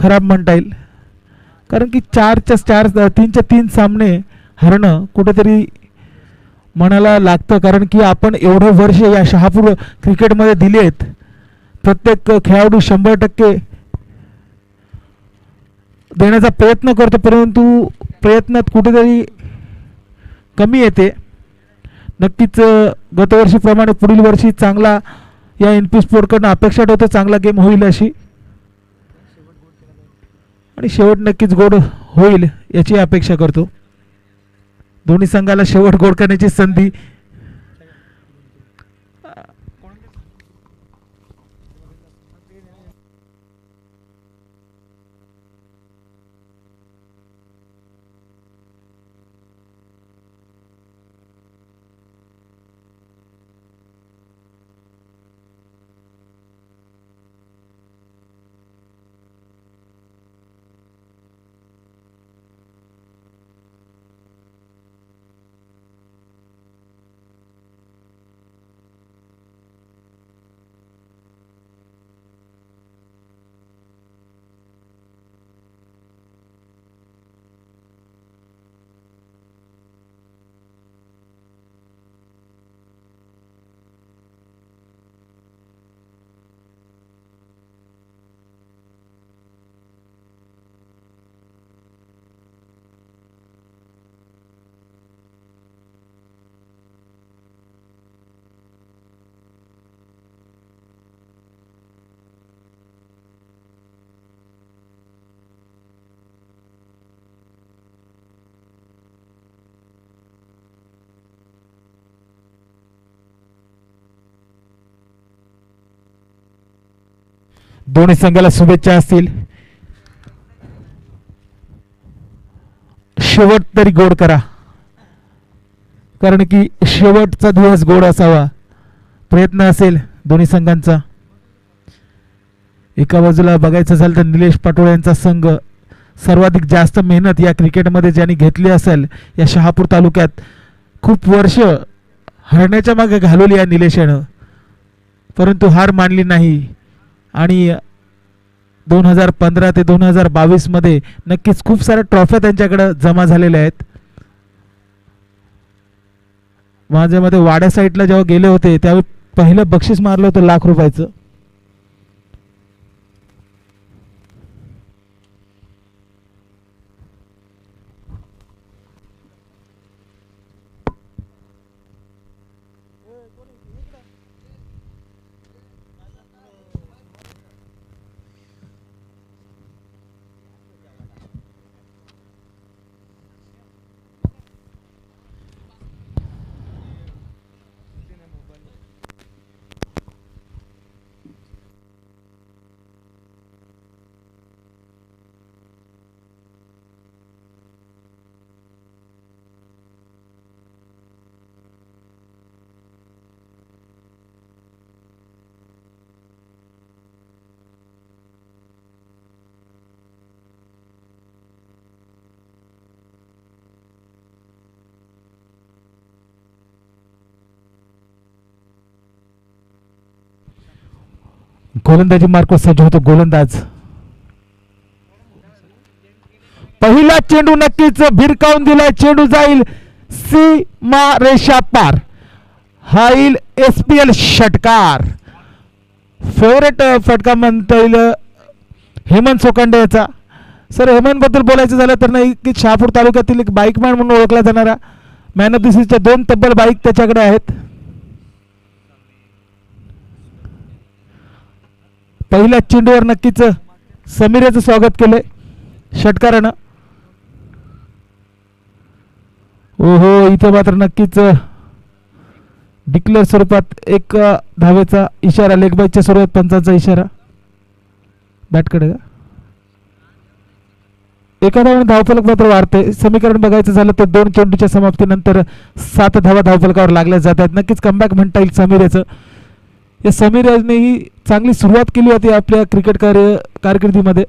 खराब म्हणता येईल, कारण की 3च्या 3 सामने हरणं कुठेतरी मनाला लागतं, कारण की आपण एवढे वर्ष या शहापूर क्रिकेटमध्ये दिले आहेत. प्रत्येक खेळाडू 100% देण्याचा प्रयत्न करतो, परंतु प्रयत्नात कुठेतरी कमी येते. नक्कीच गतवर्षीप्रमाणे पुढील वर्षी चांगला या NP स्पोर्टकडनं अपेक्षा ठेवतो, चांगला गेम होईल अशी, आणि शेवट नक्कीच गोड होईल याची अपेक्षा करतो. दोन्ही संघाला शेवट गोड करण्याची संधी. दोन्ही संघाला शुभेच्छा असतील. शेवट तरी गोड करा, कारण की शेवटचा दिवस गोड असावा प्रयत्न असेल दोन्ही संघांचा. एका बाजूला बघायचं झालं तर निलेश पाटोळे यांचा संघ सर्वाधिक जास्त मेहनत या क्रिकेटमध्ये ज्यांनी घेतली असेल या शहापूर तालुक्यात, खूप वर्ष हरण्याच्या मागे घालवली या निलेशानं, परंतु हार मानली नाही. आणि 2015 ते 2022 मध्ये नक्कीच खूप साऱ्या ट्रॉफ्या त्यांच्याकडे जमा झालेल्या आहेत. माझ्यामध्ये वाड्या साईडला जेव्हा गेले होते त्यावेळी पहिलं बक्षीस मारलं होतं ₹1,00,000. गोलंदाजी मार्क सज्ज होतो गोलंदाज. पहिला चेंडू नक्कीच भिरकावून दिलाय, चेंडू जाईल सीमा रेषा पार. हा येईल SPL षटकार. फेवरेट फटका म्हणता येईल हेमंत सोकांडे याचा. सर, हेमंत बद्दल बोलायचं झालं तर नाही की शहापूर तालुक्यातील एक बाईकमॅन म्हणून ओळखला जाणारा, मॅन ऑफ द सीरीजच्या 2 तब्बल बाईक त्याच्याकडे आहेत. पहिल्या चेंडूवर नक्कीच समीर याचं स्वागत केलंय षटकारानं. ओहो, इथे मात्र नक्कीच डिक्लेअर स्वरूपात एक धावेचा इशारा, लेग बाईच्या स्वरूपात पंचांचा इशारा बॅटकडे. एका धावाने धावफलक मात्र वाढते. समीकरण बघायचं झालं तर 2 चेंडूच्या समाप्तीनंतर 7 धावा धावफलकावर लागल्या जात आहेत. नक्कीच कमबॅक म्हणता येईल समीर याचं. या समीर याने ही चांगली सुरुवात केली होती आपल्या क्रिकेट कारकिर्दीमध्ये.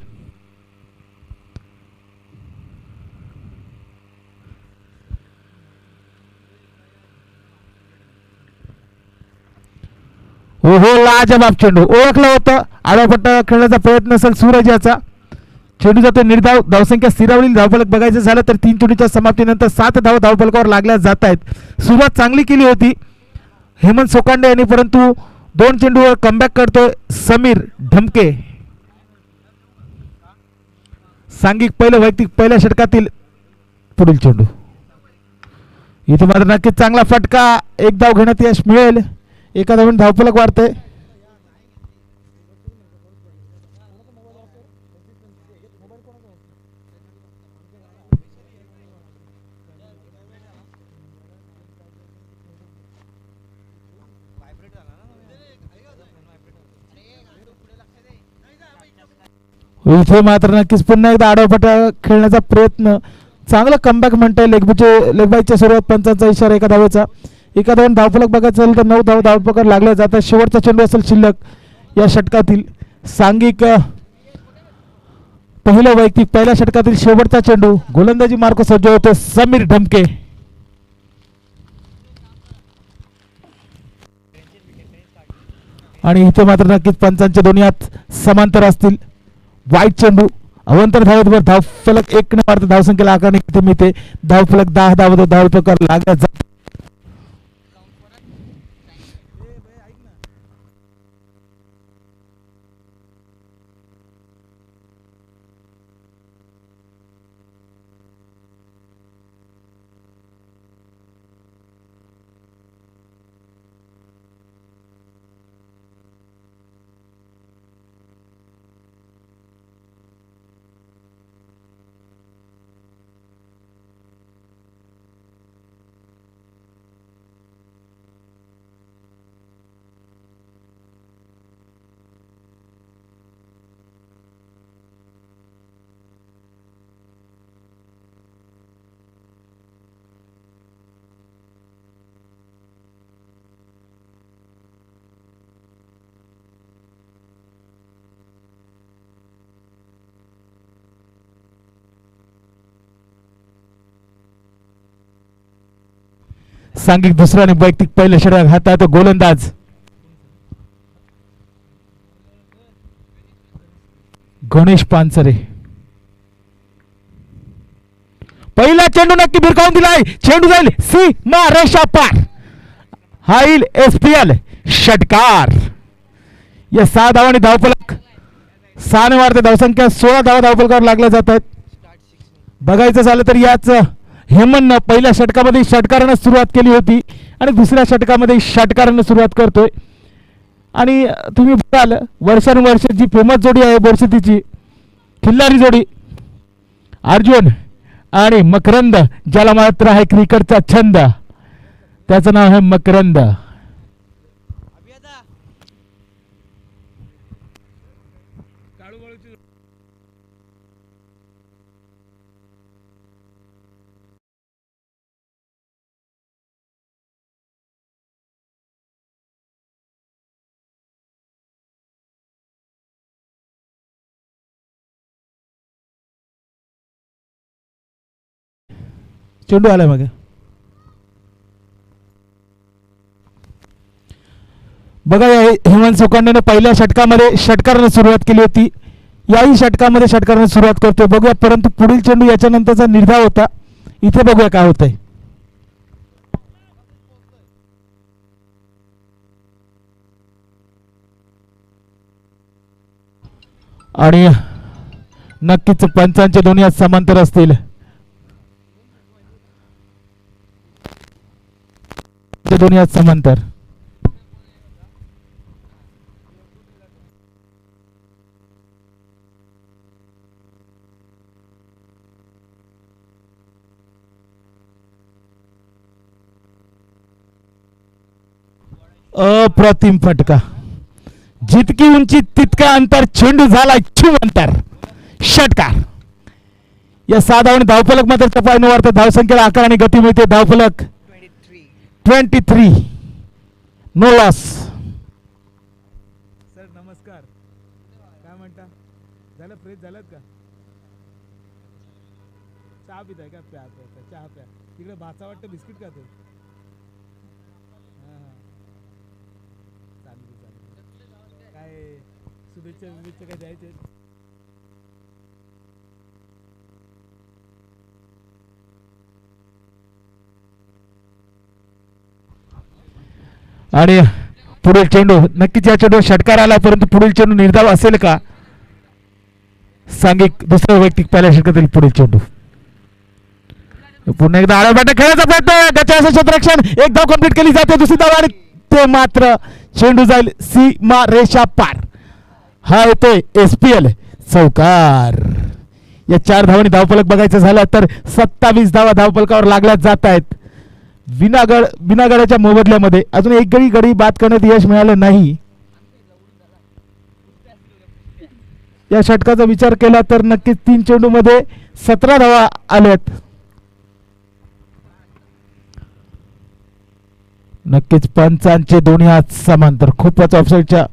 हो, लाजबाब चेंडू. ओळखलं होतं, आडापट्टा खेळण्याचा प्रयत्न असेल सूरज याचा. चेंडू जातो निर्धाव. धावसंख्या स्थिरावरील धावफलक बघायचं झालं तर 3 चेंडूच्या समाप्तीनंतर 7 धावा धावफलकावर लागल्या जात आहेत. सुरुवात चांगली केली होती हेमंत सोकांडे यांनी, परंतु 2 चेंडूवर कमबॅक करतोय समीर ढमके. सांघिक पहिलं वैयक्तिक पहिल्या षटकातील पुढील चेंडू. इथे मात्र नक्कीच चांगला फटका. एक धाव घेण्यात यश मिळेल. एका धावून धावफलक वाढतंय. इथे मात्र नक्कीच पुन्हा एकदा आडवपटा खेळण्याचा प्रयत्न. चांगला कमबॅक म्हणताय. लेगबाईच्या सुरुवात पंचांचा इशारा एका धावेचा. एका धावून धावफलक बघायचं झालं तर 9 धाव धावफलक लागल्या जातात. शेवटचा चेंडू असेल शिल्लक या षटकातील. सांघिक पहिलं वैयक्तिक पहिल्या षटकातील शेवटचा चेंडू. गोलंदाजी मार्क सज्ज होते समीर ढमके. आणि इथे मात्र नक्कीच पंचांच्या दोन्ही हात समांतर असतील. वाईट चेंडू अवंतर धावेवर धावफलक 1 न मारता धावसंख्येला आकारणी किती मिळते. धावफलक 10 धाव धावफलकावर लागला जातो. सांघिक दुसरा आणि वैयक्तिक पहिलं षटक हातात गोलंदाज गणेश पानसरे. पहिला चेंडू नक्की भिरकावून दिलाय. चेंडू जाईल सीमा रेषा पार. हाईल एसपीएल षटकार. या 6 धावांनी धावफलक 6 ने वाढते. धावसंख्या 16 धावा धावफलकावर लागल्या जात आहेत. बघायचं झालं तर याच हेमंतनं पहिल्या षटकामध्ये षटकारानं सुरुवात केली होती आणि दुसऱ्या षटकामध्ये षटकारानं सुरुवात करतोय. आणि तुम्ही बघाल वर्षानुवर्ष जी फेमस जोडी आहे बोरसतीची खिल्लारी जोडी अर्जुन आणि मकरंद, ज्याला मात्र आहे क्रिकेटचा छंद, त्याचं नाव आहे मकरंद. चेंडू आलाय मागे. बघा हेमंत सोकांडेने पहिल्या षटकामध्ये षटकारानं सुरुवात केली होती. याही षटकामध्ये षटकारानं सुरुवात करतोय. बघूया, परंतु पुढील चेंडू याच्यानंतरचा निर्धाव होता. इथे बघूया काय होतंय. आणि नक्कीच पंचांचे दोन्ही हात समांतर असतील. दोन्ही हात समांतर. अप्रतिम फटका. जितकी उंची तितका अंतर. चेंडू झाला छुम अंतर. षटकार. या 6 धावांनी धावफलक मात्र टपाईने वाढतं. धावसंख्येला आकार आणि गती मिळते. धावफलक 23. No loss. सर नमस्कार. काय म्हणता? झालं फ्रेश झालं का? चहा पिताय का? प्या चहा प्या. तिकडे भाचा वाटतं बिस्किट का ते? चालेल. काय शुभेच्छा काय द्यायचे? आणि पुढील चेंडू नक्कीच या चेंडूवर षटकार आला, परंतु पुढील चेंडू निर्धाव असेल का? सांघिक दुसऱ्या वैयक्तिक पहिल्या षटकातील पुढील चेंडू. पुन्हा एकदा आळा बॅट खेळायचा प्रयत्न, गच्चा क्षेत्ररक्षण, एक धाव कंप्लीट केली जाते, दुसरी धाव आणि ते मात्र चेंडू जाईल सीमा रेषा पार. हा येतोय SPL चौकार. या 4 धावांनी धावफलक बघायचं झालं तर 27 धावा धावफलकावर लागल्या जात आहेत. विनागडाच्या मोबदल्यामध्ये अजून एक गडी बाद करण्यात यश मिळालं नाही. या षटकाचा विचार केला तर नक्कीच 3 चेंडू मध्ये 17 धावा आल्यात. नक्कीच पंचांचे दोन्ही हात समांतर, खूपच ऑफसाईडच्या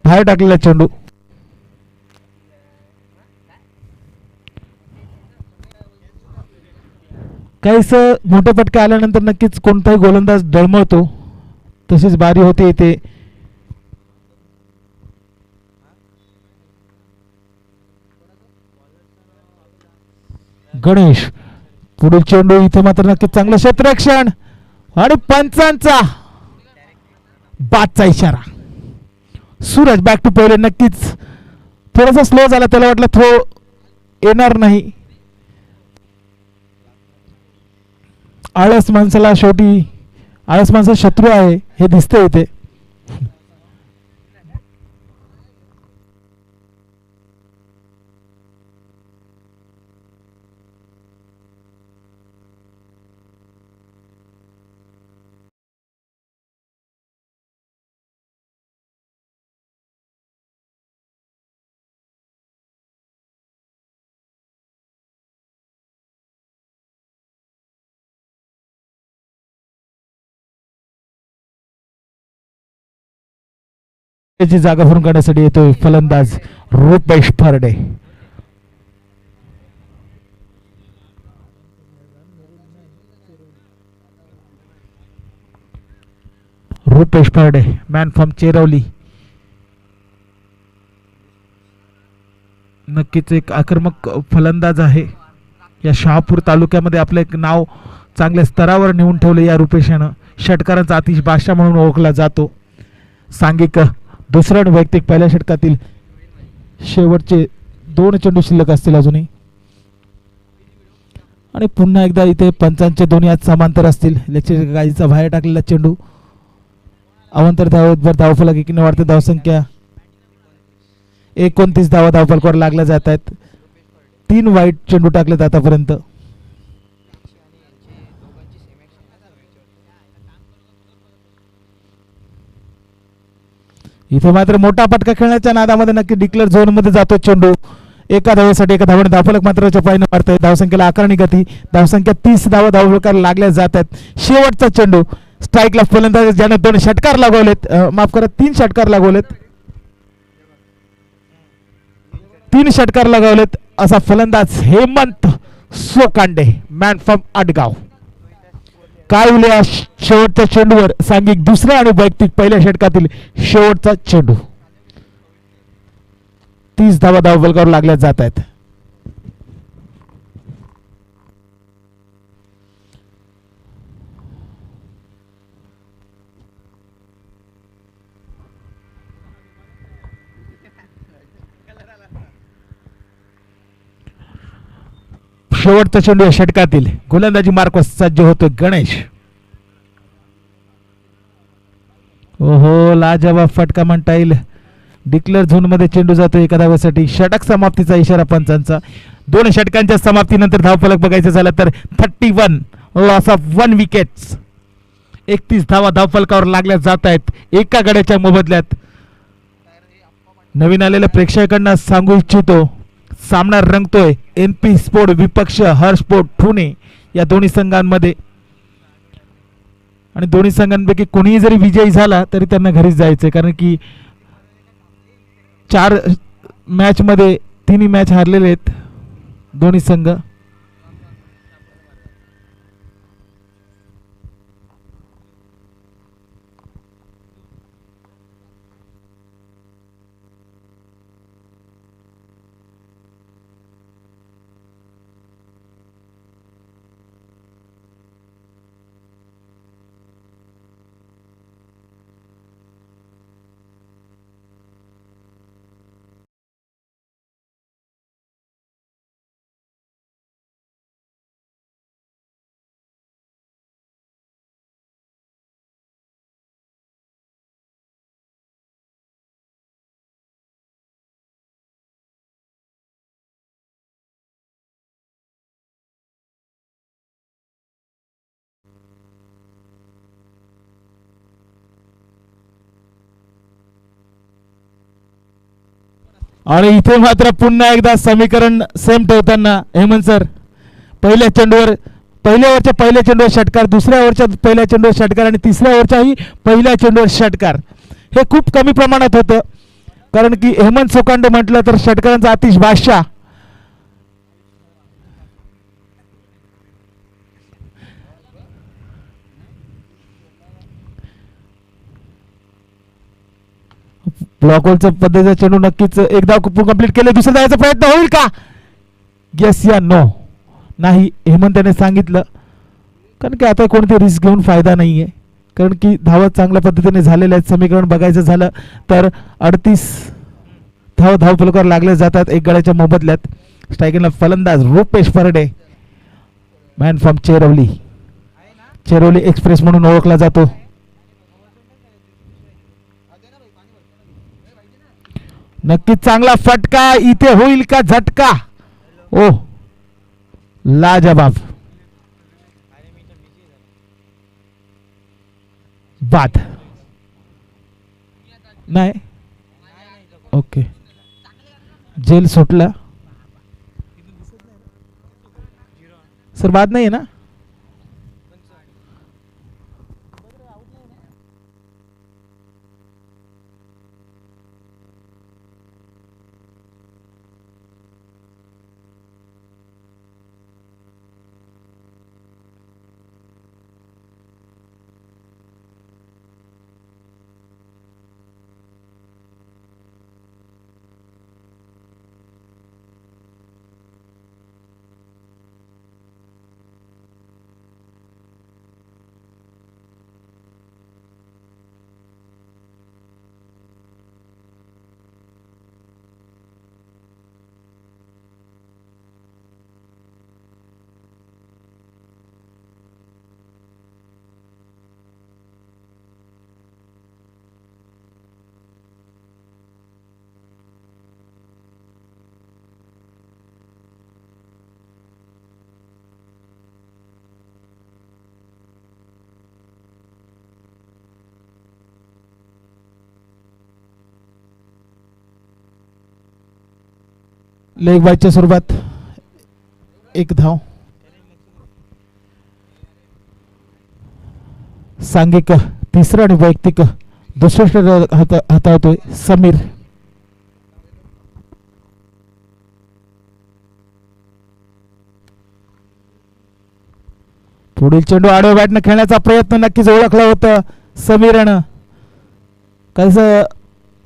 बाहेर टाकलेला चेंडू. काहीच मोठे फटके आल्यानंतर नक्कीच कोणताही गोलंदाज डळमळतो, तशीच बारी होते इथे. गणेश पुढील चेंडू, इथे मात्र नक्कीच चांगलं क्षेत्ररक्षण आणि पंचांचा बादचा इशारा. सूरज बॅक टू पहिले. नक्कीच थोडासा स्लो झाला, त्याला वाटलं थ्रो येणार नाही. आळस माणसाला शेवटी आळस माणसा शत्रू आहे हे दिसतंय इथे. त्याची जागा भरून काढण्यासाठी येतोय फलंदाज रुपेश फरडे. Rupesh Farde man from Cherwali. नक्कीच एक आक्रमक फलंदाज आहे. या शहापूर तालुक्यामध्ये आपलं एक नाव चांगल्या स्तरावर नेऊन ठेवले या रुपेशानं. षटकारांचा आतिश बादशाह म्हणून ओळखला जातो. सांघिक दुसऱ्या आणि वैयक्तिक पहिल्या षटकातील शेवटचे 2 चेंडू शिल्लक असतील अजूनही. आणि पुन्हा एकदा इथे पंचांचे दोन्ही हात समांतर असतील. गाईचा बाहेर टाकलेला चेंडू. अवंतर धावेवर धावफलक एकीने वाढते. धावसंख्या 29 धावा धावफलकावर लागल्या जात आहेत. 3 वाईट चेंडू टाकलेत आतापर्यंत. इथे मात्र मोठा फटका खेळण्याच्या नादामध्ये नक्की डिक्लेअर झोन मध्ये जातो चेंडू. एका धावेसाठी एका धावाने धावफलक मात्र चपाईने मारतोय. धावसंख्येला आकारणी गती. धावसंख्या 30 धावा धावफलकावर लागल्या जात आहेत. शेवटचा चेंडू स्ट्राईकला फलंदाज ज्याने 2 षटकार लागवलेत, माफ करा 3 षटकार लागवलेत, 3 षटकार लगावलेत असा फलंदाज हेमंत सोकांडे मॅन फ्रॉम आडगाव. काय होईल या शेवटच्या चेंडूवर? सांघिक दुसऱ्या आणि वैयक्तिक पहिल्या षटकातील शेवटचा चेंडू. 30 धावा धावफलकावर लागल्या जात आहेत. शेवटचा चेंडू या षटकातील. गोलंदाजी मार्कवर सज्ज होतो गणेश. ओहो, लाजवाब फटका म्हणता येईल. डिक्लेअर झोन मध्ये चेंडू जातो एका धावेसाठी. षटक समाप्तीचा इशारा पंचांचा. 2 षटकांच्या समाप्तीनंतर धावफलक बघायचं झालं तर 31 लॉस ऑफ 1 विकेट्स. 31 धावा धावफलकावर लागल्या जात आहेत एका गड्याच्या मोबदल्यात. नवीन आलेल्या प्रेक्षकांना सांगू इच्छितो, सामना रंगतोय NP स्पोर्ट विपक्ष हर्षपोर्ट पुणे या दोन्ही संघांमध्ये. आणि दोन्ही संघांपैकी कोणीही जरी विजयी झाला तरी त्यांना घरीच जायचंय, कारण की 4 मॅच मध्ये 3 मॅच हारलेले आहेत दोन्ही संघ. आणि इथे मात्र पुन्हा एकदा समीकरण सेम ठेवताना हेमंत सर पहिल्या चेंडूवर पहिल्या ओव्हरच्या पहिल्या चेंडूवर षटकार, दुसऱ्या ओव्हरच्या पहिल्या चेंडूवर षटकार आणि तिसऱ्या ओव्हरच्याही पहिल्या चेंडूवर षटकार. हे खूप कमी प्रमाणात होतं कारण की हेमंत सोकांडे म्हटलं तर षटकारांचा आतिश बादशाह. ब्लॉकहोलच्या पद्धतीचा चेंडू नक्कीच एकदा कंप्लीट केले. दुसऱ्या धावाचा प्रयत्न होईल का? येस या नो नाही हेमंत याने सांगितलं कारण की आता कोणती रिस्क घेऊन फायदा नाही आहे कारण की धावा चांगल्या पद्धतीने झालेल्या आहेत. समीकरण बघायचं झालं तर 38 धावफलकावर लागले जातात एक गड्याच्या मोबदल्यात. स्ट्रायकिंगला फलंदाज Rupesh Parde, man from चेरवली, चेरवली express म्हणून ओळखला जातो. नक्कीच चांगला फटका इथे होईल का झटका? ओ लाजवाब, बाद नाही. ओके जेल सुटला सर, बाद नाही आहे ना? लेग बायच्या स्वरूपात एक धाव. सांघिक तिसरा आणि वैयक्तिक दुसरा हाताळतोय समीर. पुढील चेंडू आडव्या बॅटनं खेळण्याचा प्रयत्न नक्कीच ओळखला होता समीरनं. कसं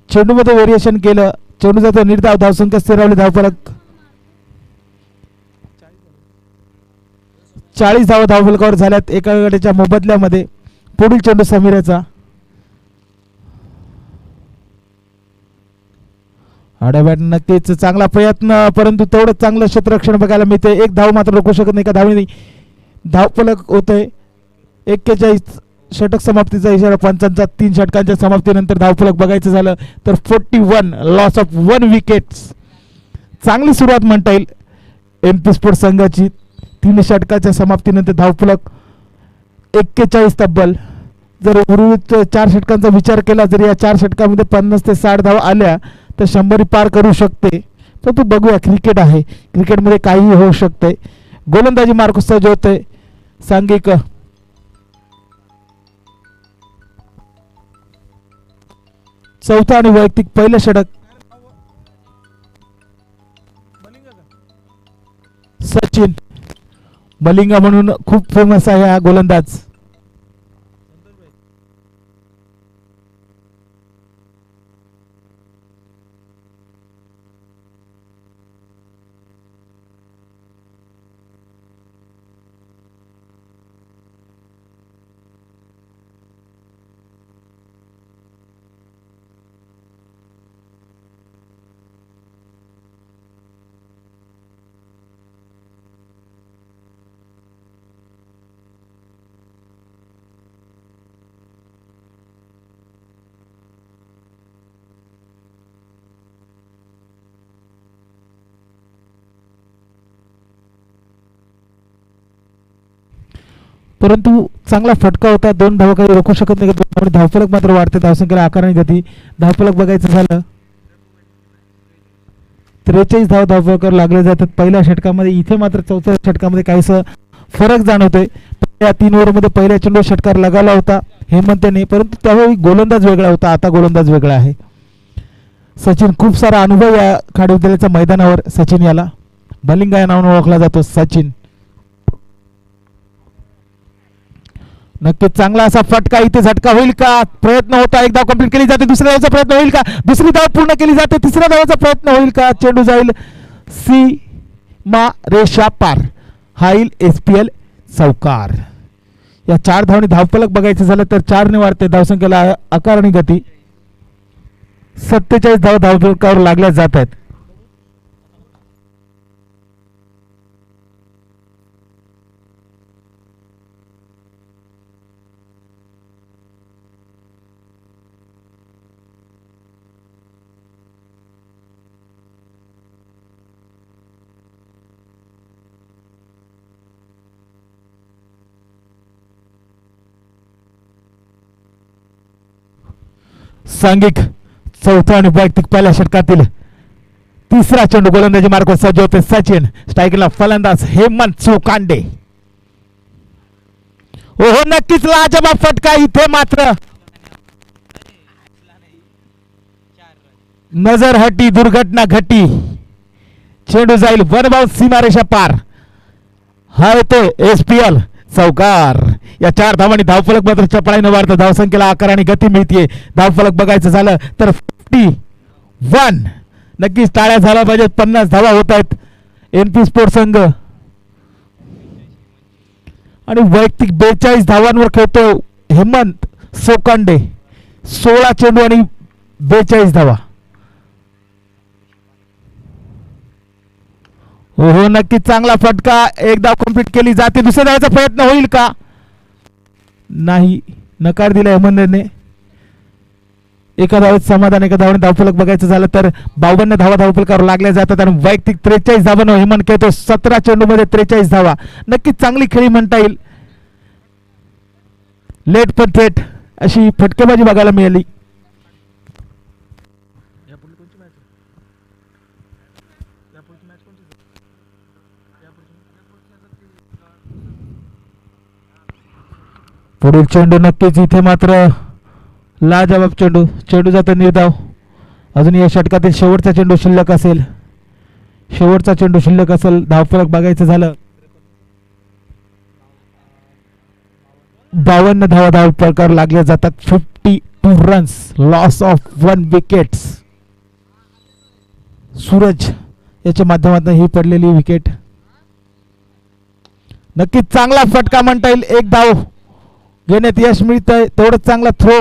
चेंडूमध्ये व्हेरिएशन केलं, चेंडू जातो निर्धाव, धावसंख्या स्थिरावली, धावफलक 40 धावा धावफलकावर झाल्यात एका गटाच्या मोबदल्यामध्ये. पुढील चेंडू समीराचा आड्या बॅट नक्कीच चांगला प्रयत्न परंतु तेवढं चांगलं क्षेत्ररक्षण बघायला मिळते. एक धाव मात्र रोखू शकत नाही, एका धावेने धावफलक होतोय 41. षटक समाप्तीचा इशारा पंचांचा. 3 षटकांच्या समाप्तीनंतर धावफलक बघायचं झालं तर 41, लॉस ऑफ 1 विकेट्स. चांगली सुरुवात म्हणता येईल MP स्पोर्ट संघाची. 3 षटकाच्या समाप्तीनंतर धावफलक 41 तब्बल. जर उर्वरित 4 षटकांचा विचार केला, जर या 4 षटकामध्ये 50 ते 60 धावा आल्या तर 100 पार करू शकते. तर तू बघूया, क्रिकेट आहे, क्रिकेटमध्ये काहीही होऊ शकते. गोलंदाजी मार्कुसचा जो होते सांघिक चौथा आणि वैयक्तिक पहिलं षटक. सचिन मलिंगा म्हणून खूप फेमस आहे हा गोलंदाज. परंतु चांगला फटका होता. 2 धावा काही रोखू शकत नाही, त्यामुळे धावफलक मात्र वाढते. धावसंख्येला आकाराने गती. धावफलक बघायचं झालं 43 धावफलकावर लागले जातात पहिल्या षटकामध्ये. इथे मात्र चौथ्या षटकामध्ये काहीसा फरक जाणवतोय. या 3 ओव्हरमध्ये पहिल्या चेंडू षटकार लगावला होता हेमंत याने, परंतु त्यावेळी गोलंदाज वेगळा होता, आता गोलंदाज वेगळा आहे. सचिन, खूप सारा अनुभव या खाडी विद्यालयाच्या मैदानावर सचिन याला, बलिंगा या नावाने ओळखला जातो सचिन. नक्कीच चांगला असा फटका, इथे झटका होईल का? प्रयत्न होता, एक धाव कंप्लीट केली जाते, दुसऱ्या धावाचा प्रयत्न होईल का? दुसरी धाव पूर्ण केली जाते, तिसऱ्या धावाचा प्रयत्न होईल का? चेंडू जाईल सीमा रेषा पार, हा येईल SPL चौकार. या 4 धावने धावफलक बघायचं झालं तर 4 ने वाढते धावसंख्येला आकार आणि गती. 47 धाव धावफलकावर लागल्या जात आहेत. सांघिक चौथा आणि वैयक्तिक पहिल्या षटकातील तिसरा चेंडू गोलंदाजी मार्ग सज्ज होते सचिन. स्ट्रायकला फलंदाज हेमंत चोकांडे. ओहो, नक्कीच लाजवाब फटका. इथे मात्र नजर हटी, दुर्घटना घटी. चेंडू जाईल वन बाउंस सीमारेषा पार, हा येतो SPL चौकार. या 4 धावांनी धावफलक मात्र चपळाईने वाढतं, धावसंख्येला आकार आणि गती मिळते. धावफलक बघायचं झालं तर 51. नक्कीच टाळ्या झाल्या पाहिजेत. 50 धावा होत आहेत NP स्पोर्ट्स संघ, आणि वैयक्तिक 42 धावांवर खेळतो हेमंत सोकांडे. 16 चेंडू आणि 42 धावा. हो, नक्कीच चांगला फटका, एक धाव कंप्लीट केली जाते. दुसऱ्या धावाचा प्रयत्न होईल का? नाही, नकार दिला हेमंतने. एका धावेत समाधान, एका धावाने धावफलक बघायचं झालं तर 52 धावा धावफलकावर लागल्या जातात आणि वैयक्तिक 43 धावांवर हेमंत खेळतो. 17 चेंडूमध्ये 43 धावा. नक्कीच चांगली खेळी म्हणता येईल. लेट पण थेट अशी फटकेबाजी बघायला मिळाली. पुढील चेंडू नक्कीच इथे मात्र लाजवाब चेंडू. चेंडू जातो निर्धाव. अजून या षटकातील शेवटचा चेंडू शिल्लक असेल, शेवटचा चेंडू शिल्लक असेल. धावफलक बघायचं झालं 52 धावा धावफलकावर लागल्या जातात. 52 runs, loss of 1 wickets. Suraj याच्या माध्यमातून ही पडलेली विकेट. नक्कीच चांगला फटका म्हणता येईल. एक धाव घेण्यात यश मिळतंय, तेवढंच चांगला थ्रो.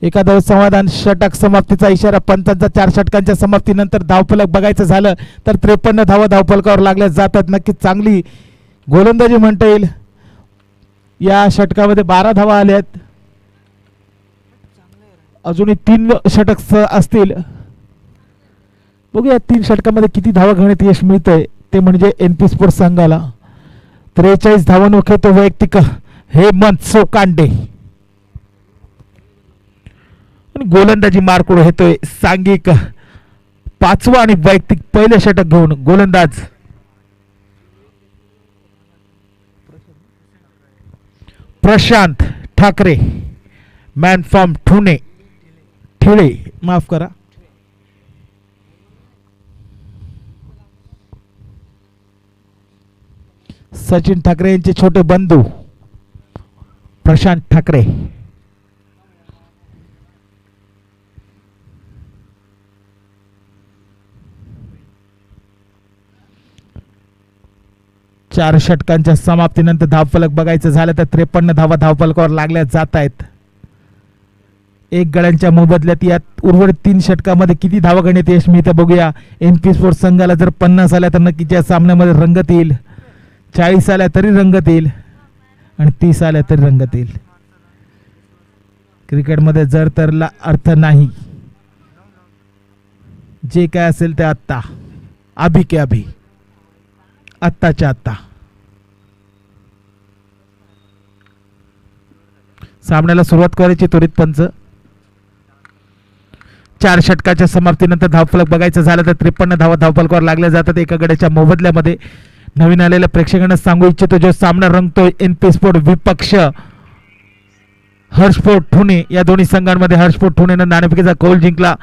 एका धाव समाधान. षटक समाप्तीचा इशारा पंचांचा. 4 षटकांच्या समाप्तीनंतर धावफलक बघायचं झालं तर 53 धावा धावफलकावर लागल्या जातात. नक्कीच चांगली गोलंदाजी म्हणता येईल. या षटकामध्ये 12 धावा आल्यात. अजूनही 3 षटक असतील. बघूया 3 षटकामध्ये किती धावा घेण्यात यश मिळतंय ते म्हणजे NP स्पोर्ट्स संघाला. 43 धावांवर खेळतो वैयक्तिक हेमंत सोकांडे आणि गोलंदाजी मार्कवर येतोय सांघिक 5वा आणि वैयक्तिक पहिले षटक घेऊन गोलंदाज प्रशांत ठाकरे. मॅन फ्रॉम ठेळे, माफ करा. सचिन ठाकरे यांचे छोटे बंधू प्रशांत ठाकरे. चार षटकांच्या समाप्तीनंतर धावफलक बघायचं झालं तर 53 धावा धावफलकावर लागल्या जात आहेत. एक गड्यांच्या मोबदल्यात यात उर्वरित 3 षटकामध्ये किती धावा घेण्यात यश मिळते बघूया. NP स्पोर्ट्स संघाला जर 50 आल्या तर नक्कीच या सामन्यामध्ये रंगत येईल. 40 आल्या तरी रंगत येईल आणि 30 आल्या तरी रंगत येईल. क्रिकेटमध्ये जर तरला अर्थ नाही. जे काय असेल ते आत्ता, अभी के अभी, आत्ताच्या आत्ता. सामन्याला सुरुवात करायची त्वरित पंच. 4 षटकाच्या समाप्तीनंतर धावफलक बघायचं झालं तर 53 धावा धावफलकावर लागल्या जातात एका गड्याच्या मोबदल्यामध्ये. नवीन आलेल्या प्रेक्षकांना सांगू इच्छितो जो सामना रंगतोय एनपी स्पोर्ट विपक्ष हर्षपोर्ट ठुणे या दोन्ही संघांमध्ये हर्षपोर्ट ठुणेनं नाणेफेकीचा कौल जिंकला.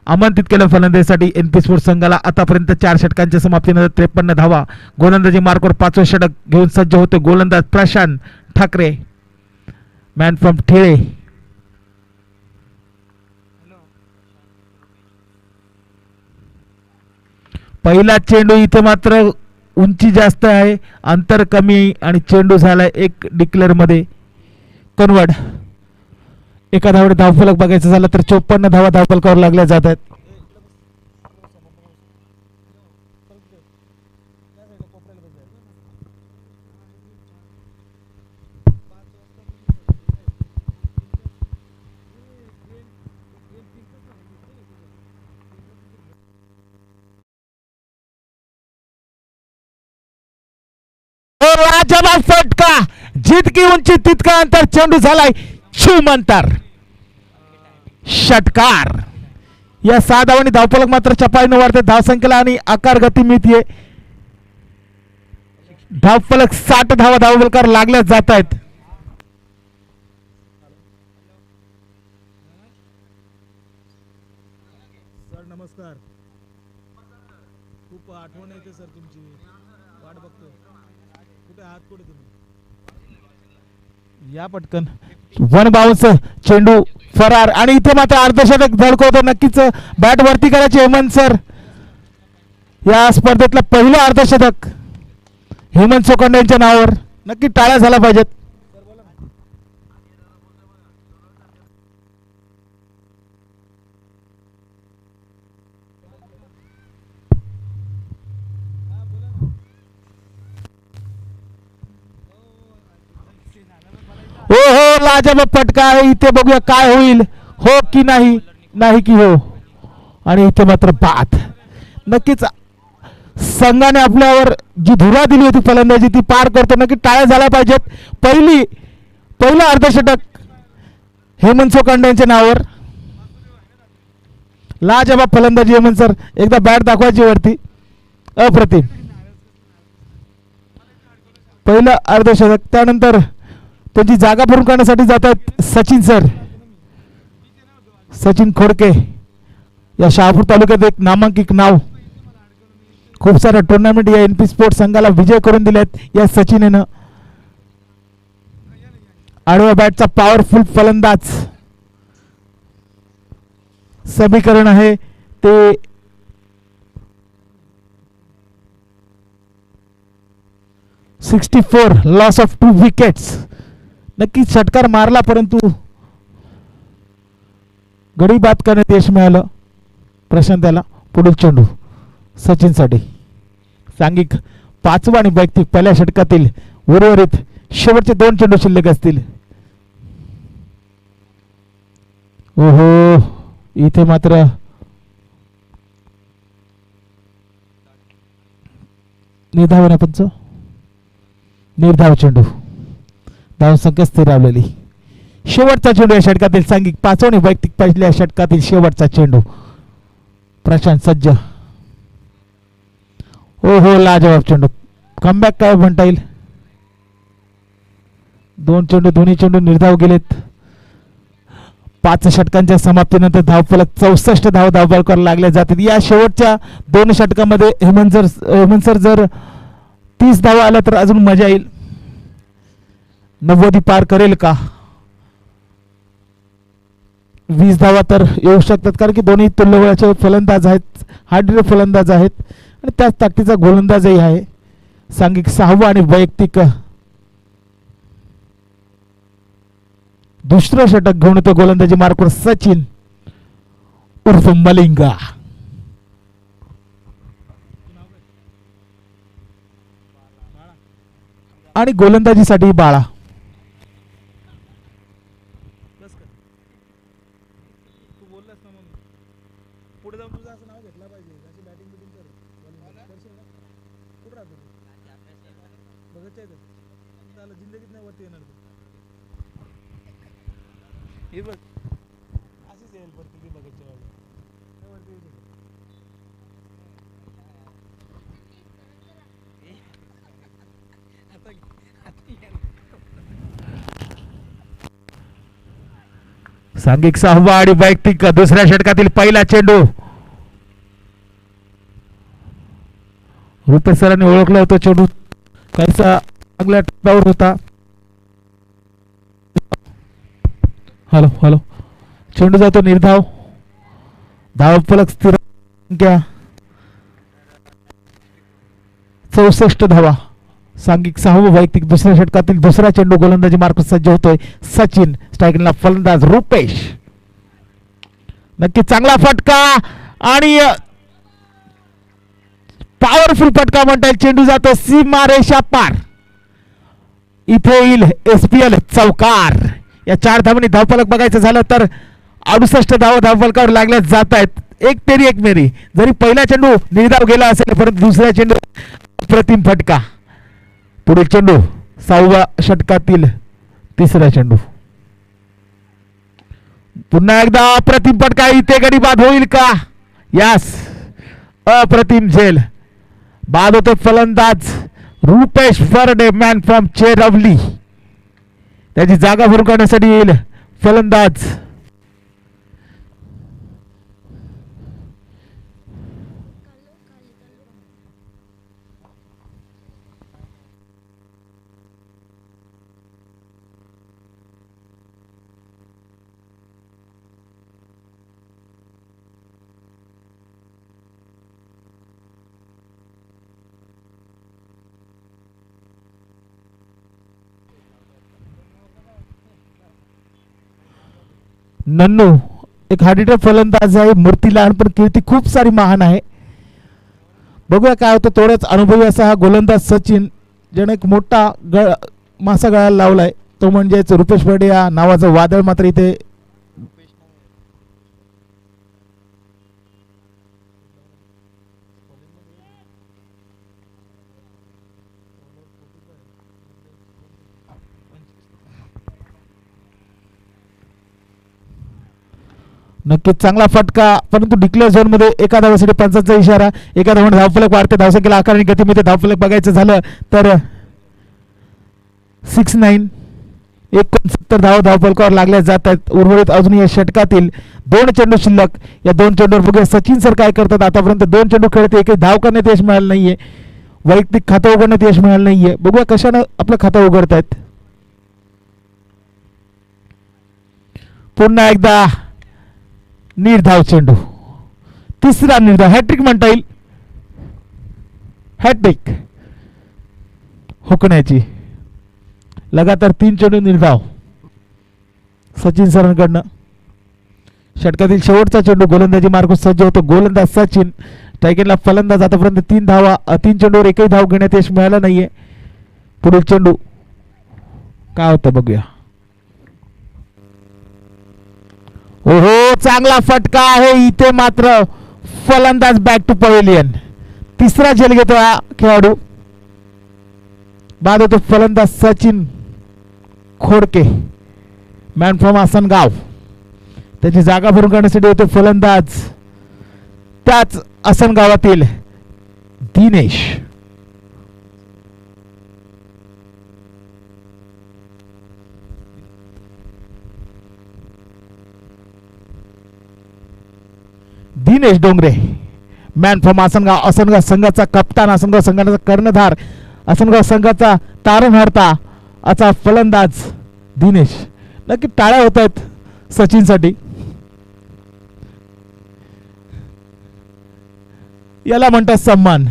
आमंत्रित केलं फलंदाजीसाठी एनपी स्पोर्ट संघाला. आतापर्यंत 4 षटकांच्या समाप्तीनंतर 53 धावा. गोलंदाजी मार्कवर 5वं षटक घेऊन सज्ज होते गोलंदाज प्रशांत ठाकरे मॅन फ्रॉम ठेळे. पहिला चेंडू इथे मात्र उंची जास्त आहे, अंतर कमी आणि चेंडू झालाय एक डिक्लेअर मध्ये कन्वर्ट. एका धावडे धावफलक बघायचं झालं तर 54 धावा धावफलकावर लागल्या जात आहेत. लाजवाब फटका, जितकी उंची तितका अंतर, चेंडू झालाय शिवमंतर षटकार. या 6 धावांनी धावफलक मात्र चपाईने वाढते धावसंख्येला आणि आकार गती मिळते. धावफलक 60 धावा धावफलकावर लागल्या जात आहेत. सर नमस्कार. खूप आठवण येते सर तुमची, वाट बघतोय. कुठे आहात, कुठे तुम्ही? या पटकन 1 बाउन्स, चेंडू फरार आणि इथे मात्र अर्धशतक धडकवतो. नक्कीच बॅट वरती करायचे हेमंत सर. या स्पर्धेतलं पहिलं अर्धशतक हेमंत सोखंडे यांच्या नावावर. नक्की टाळ्या झाल्या पाहिजेत. हो हो, लाजवाब फटका आहे. इथे बघूया काय होईल, हो की नाही, नाही की हो. आणि इथे मात्र बाद. नक्कीच संघाने आपल्यावर जी धुरा दिली होती फलंदाजी ती पार करतो. नक्की टाळ्या झाल्या पाहिजेत. पहिलं अर्धशतक हेमंत सोखंडे यांच्या नावावर. लाजवाब फलंदाजी हेमंत सर. एकदा बॅट दाखवायची वरती, अप्रतिम. पहिलं अर्धशतक. त्यानंतर त्यांची जागा भरून काढण्यासाठी जातात सचिन सर, सचिन खोडके. या शहापूर तालुक्यात एक नामांकित नाव. खूप साऱ्या टुर्नामेंट या एनपी स्पोर्ट संघाला विजय करून दिलेत या सचिननं. आडव्या बॅटचा पॉवरफुल फलंदाज. समीकरण आहे ते 64 लॉस ऑफ 2 विकेट्स. नक्कीच षटकार मारला परंतु गडी बाद करण्यात यश मिळालं प्रशांत याला. पुढील चेंडू सचिनसाठी. सांघिक 5वा आणि वैयक्तिक पहिल्या षटकातील उर्वरित शेवटचे 2 चेंडू शिल्लक असतील. ओहो, इथे मात्र निर्धाव पंच, निर्धाव चेंडू. धावसंख्या स्थिरावलेली. शेवटचा चेंडू या षटकातील सांघिक 5वा आणि वैयक्तिक पहिल्या षटकातील शेवटचा चेंडू. प्रशांत सज्ज. हो हो, लाजवाब चेंडू. कमबॅक काय म्हणता येईल. 2 चेंडू, दोन्ही चेंडू निर्धाव गेलेत. 5 षटकांच्या समाप्तीनंतर धावफलक 64 धाव धावफलकावर लागल्या जातील. या शेवटच्या 2 षटकामध्ये हेमंत सर जर 30 धावा आल्या तर अजून मजा येईल. 90 पार करेल का. 20 धावा तर येऊ शकतात कारण की दोन्ही तुल्यबळाचे फलंदाज आहेत, हार्डरे फलंदाज आहेत आणि त्याच ताकदीचा गोलंदाजही आहे. सांघिक 6वा आणि वैयक्तिक दुसरं षटक घेऊन येतो गोलंदाजी मार्कवर सचिन उर्फ मलिंगा. आणि गोलंदाजीसाठी बाळा. तू बोललास ना म्हणून पुढे जाऊन तुझं असं नाव घेतलं पाहिजे. अशी बॅटिंग बिटिंग कर. करशील ना. कुठं राहतो तू? बघत आहे त्याला जिंदगीत नाही वरती येणार तू. हे बघ अशीच येईल परत ती बघत. वरती येऊ शकतो. सांघिक 6वा आणि वैयक्तिक दुसऱ्या षटकातील पहिला चेंडू. रुपेश सरांनी ओळखला होता चेंडू काहीसा चांगल्या टप्प्यावर होता. हॅलो हॅलो चेंडू जातो निर्धाव. धावफलक स्थिर संख्या 64 धावा. सांघिक 6वा वैयक्तिक दुसऱ्या षटकातील दुसरा चेंडू. गोलंदाजी मार्ग सज्ज होतोय सचिन. स्ट्रायकिंगला फलंदाज रुपेश. नक्की चांगला फटका आणि पॉवरफुल फटका म्हणता येईल. चेंडू जातो सीमारेषा पार. इथे येईल SPL चौकार. या 4 धावांनी धावफलक बघायचं झालं तर 68 धावा धावफलकावर लागल्या जात आहेत. एक तेरी एक मेरी. जरी पहिला चेंडू निर्धाव गेला असेल परंतु दुसऱ्या चेंडू अप्रतिम फटका. पुढील चेंडू 6व्या षटकातील तिसरा चेंडू. पुन्हा एकदा अप्रतिम फटका. इथे गडी बाद होईल का? यास अप्रतिम झेल. बाद होतो फलंदाज रुपेश फरडे. Man from Cherwali. त्याची जागा भरून काढण्यासाठी येईल फलंदाज नन्नू. एक हार्डिटर फलंदाज आहे. मूर्ती लहान पण कीर्ती खूप सारी महान आहे. बघूया काय होतं. थोडंच अनुभवी असा हा गोलंदाज सचिन ज्याने एक मोठा मासा गळाला लावलाय तो म्हणजेच रुपेश फरडे या नावाचं वादळ मात्र इथे नक्कीच चांगला फटका परंतु डिक्लेअर झोन मध्ये एका धावासाठी 5चा इशारा. एका धावाने धावफलक वाढते. धावसंख्येला आकार आणि गतीमध्ये धावफलक बघायचं झालं तर 69 69 धावा धावफलकावर लागल्या जात आहेत. उर्वरित अजून या षटकातील 2 चेंडू शिल्लक. या 2 चेंडूवर बघूया सचिन सर काय करतात. आतापर्यंत 2 चेंडू खेळत एकही धाव करण्यात यश मिळालं नाहीये. वैयक्तिक खातं उघडण्यात यश मिळालं नाहीये. बघूया कशानं आपलं खातं उघडतायत. पुन्हा एकदा निर्धाव चेंडू. तिसरा निर्धाव. हॅट्रिक म्हणता येईल. हॅट्रिक हुकण्याची. लगातार 3 चेंडू निर्धाव सचिन सरांकडनं. षटकातील शेवटचा चेंडू. गोलंदाजी मार्ग सज्ज होतो गोलंदाज सचिन. स्ट्रायकिंगला फलंदाज. आतापर्यंत 3 धावा 3 चेंडूवर एकही धाव घेण्यात यश मिळालं नाहीये. पुढील चेंडू काय होतं बघूया. ओहो चांगला फटका आहे. इथे मात्र फलंदाज बॅक टू पवेलियन. तिसरा झेल घेतो हा खेळाडू. बाद होतो फलंदाज सचिन खोडके. Man from Asangaon. त्याची जागा भरून काढण्यासाठी होते फलंदाज त्याच आसनगावातील दिनेश. दिनेश डोंगरे. Man from Asangaon. आसनगाव संघाचा कप्तान. आसनगाव संघाचा कर्णधार. आसनगाव संघाचा तारणहारता असा फलंदाज दिनेश. नक्की टाळ्या होत आहेत सचिनसाठी. याला म्हणतात सन्मान.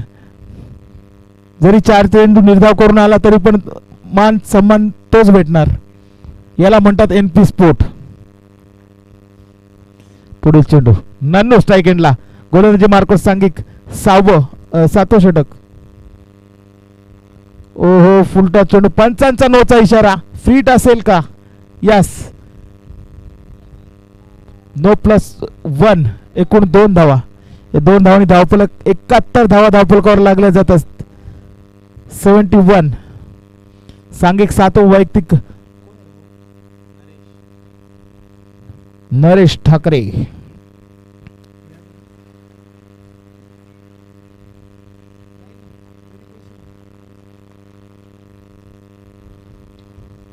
जरी 4 चेंडू निर्धाव करून आला तरी पण मान सन्मान तोच भेटणार. याला म्हणतात NP स्पोर्ट. पुढील चेंडू नन्नू स्ट्राईक एंडला. गोलंदाजी मार्कस सांघिक 7वं षटक. ओहो फुलटा चेंडू. 5चा नोचा इशारा. फ्रीट असेल का? यस. नो +1. एकूण 2 धावा. या 2 धावांनी धावफलक 71 धावा धावफलकावर लागल्या जातात. 71. सांघिक 7वं वैयक्तिक नरेश ठाकरे.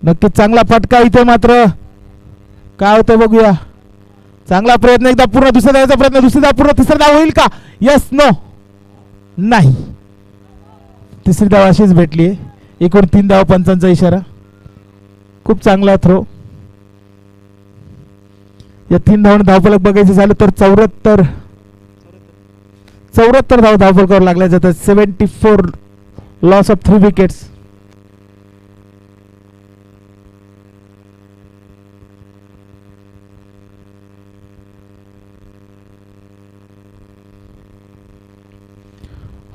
नक्कीच चांगला फटका इथे, मात्र काय होतं बघूया. चांगला प्रयत्न, एकदा पूर्ण, दुसऱ्या धावाचा प्रयत्न, दुसरी धाव पूर्ण, तिसरा धाव होईल का? यस, नो, नाही. तिसरी धाव अशीच भेटली आहे. एकूण 3 धाव, पंचांचा इशारा. खूप चांगला थ्रो. या 3 धावांना धावफलक बघायचं झालं तर 74 धाव धावफलकावर लागल्या जातात. 74 लॉस ऑफ 3 विकेट्स.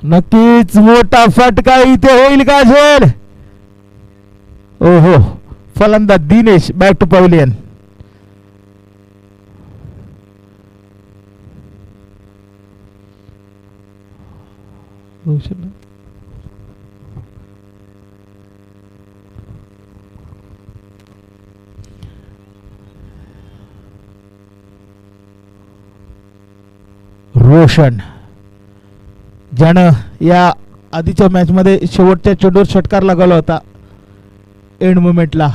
नक्कीच मोठा फटका इथे होईल का झेड? ओहो, फलंदाज Dinesh back to pavilion. Roshan, ज्यानं या आधीच्या मॅचमध्ये शेवटच्या चेंडूवर षटकार लगावला होता एंड मुमेंटला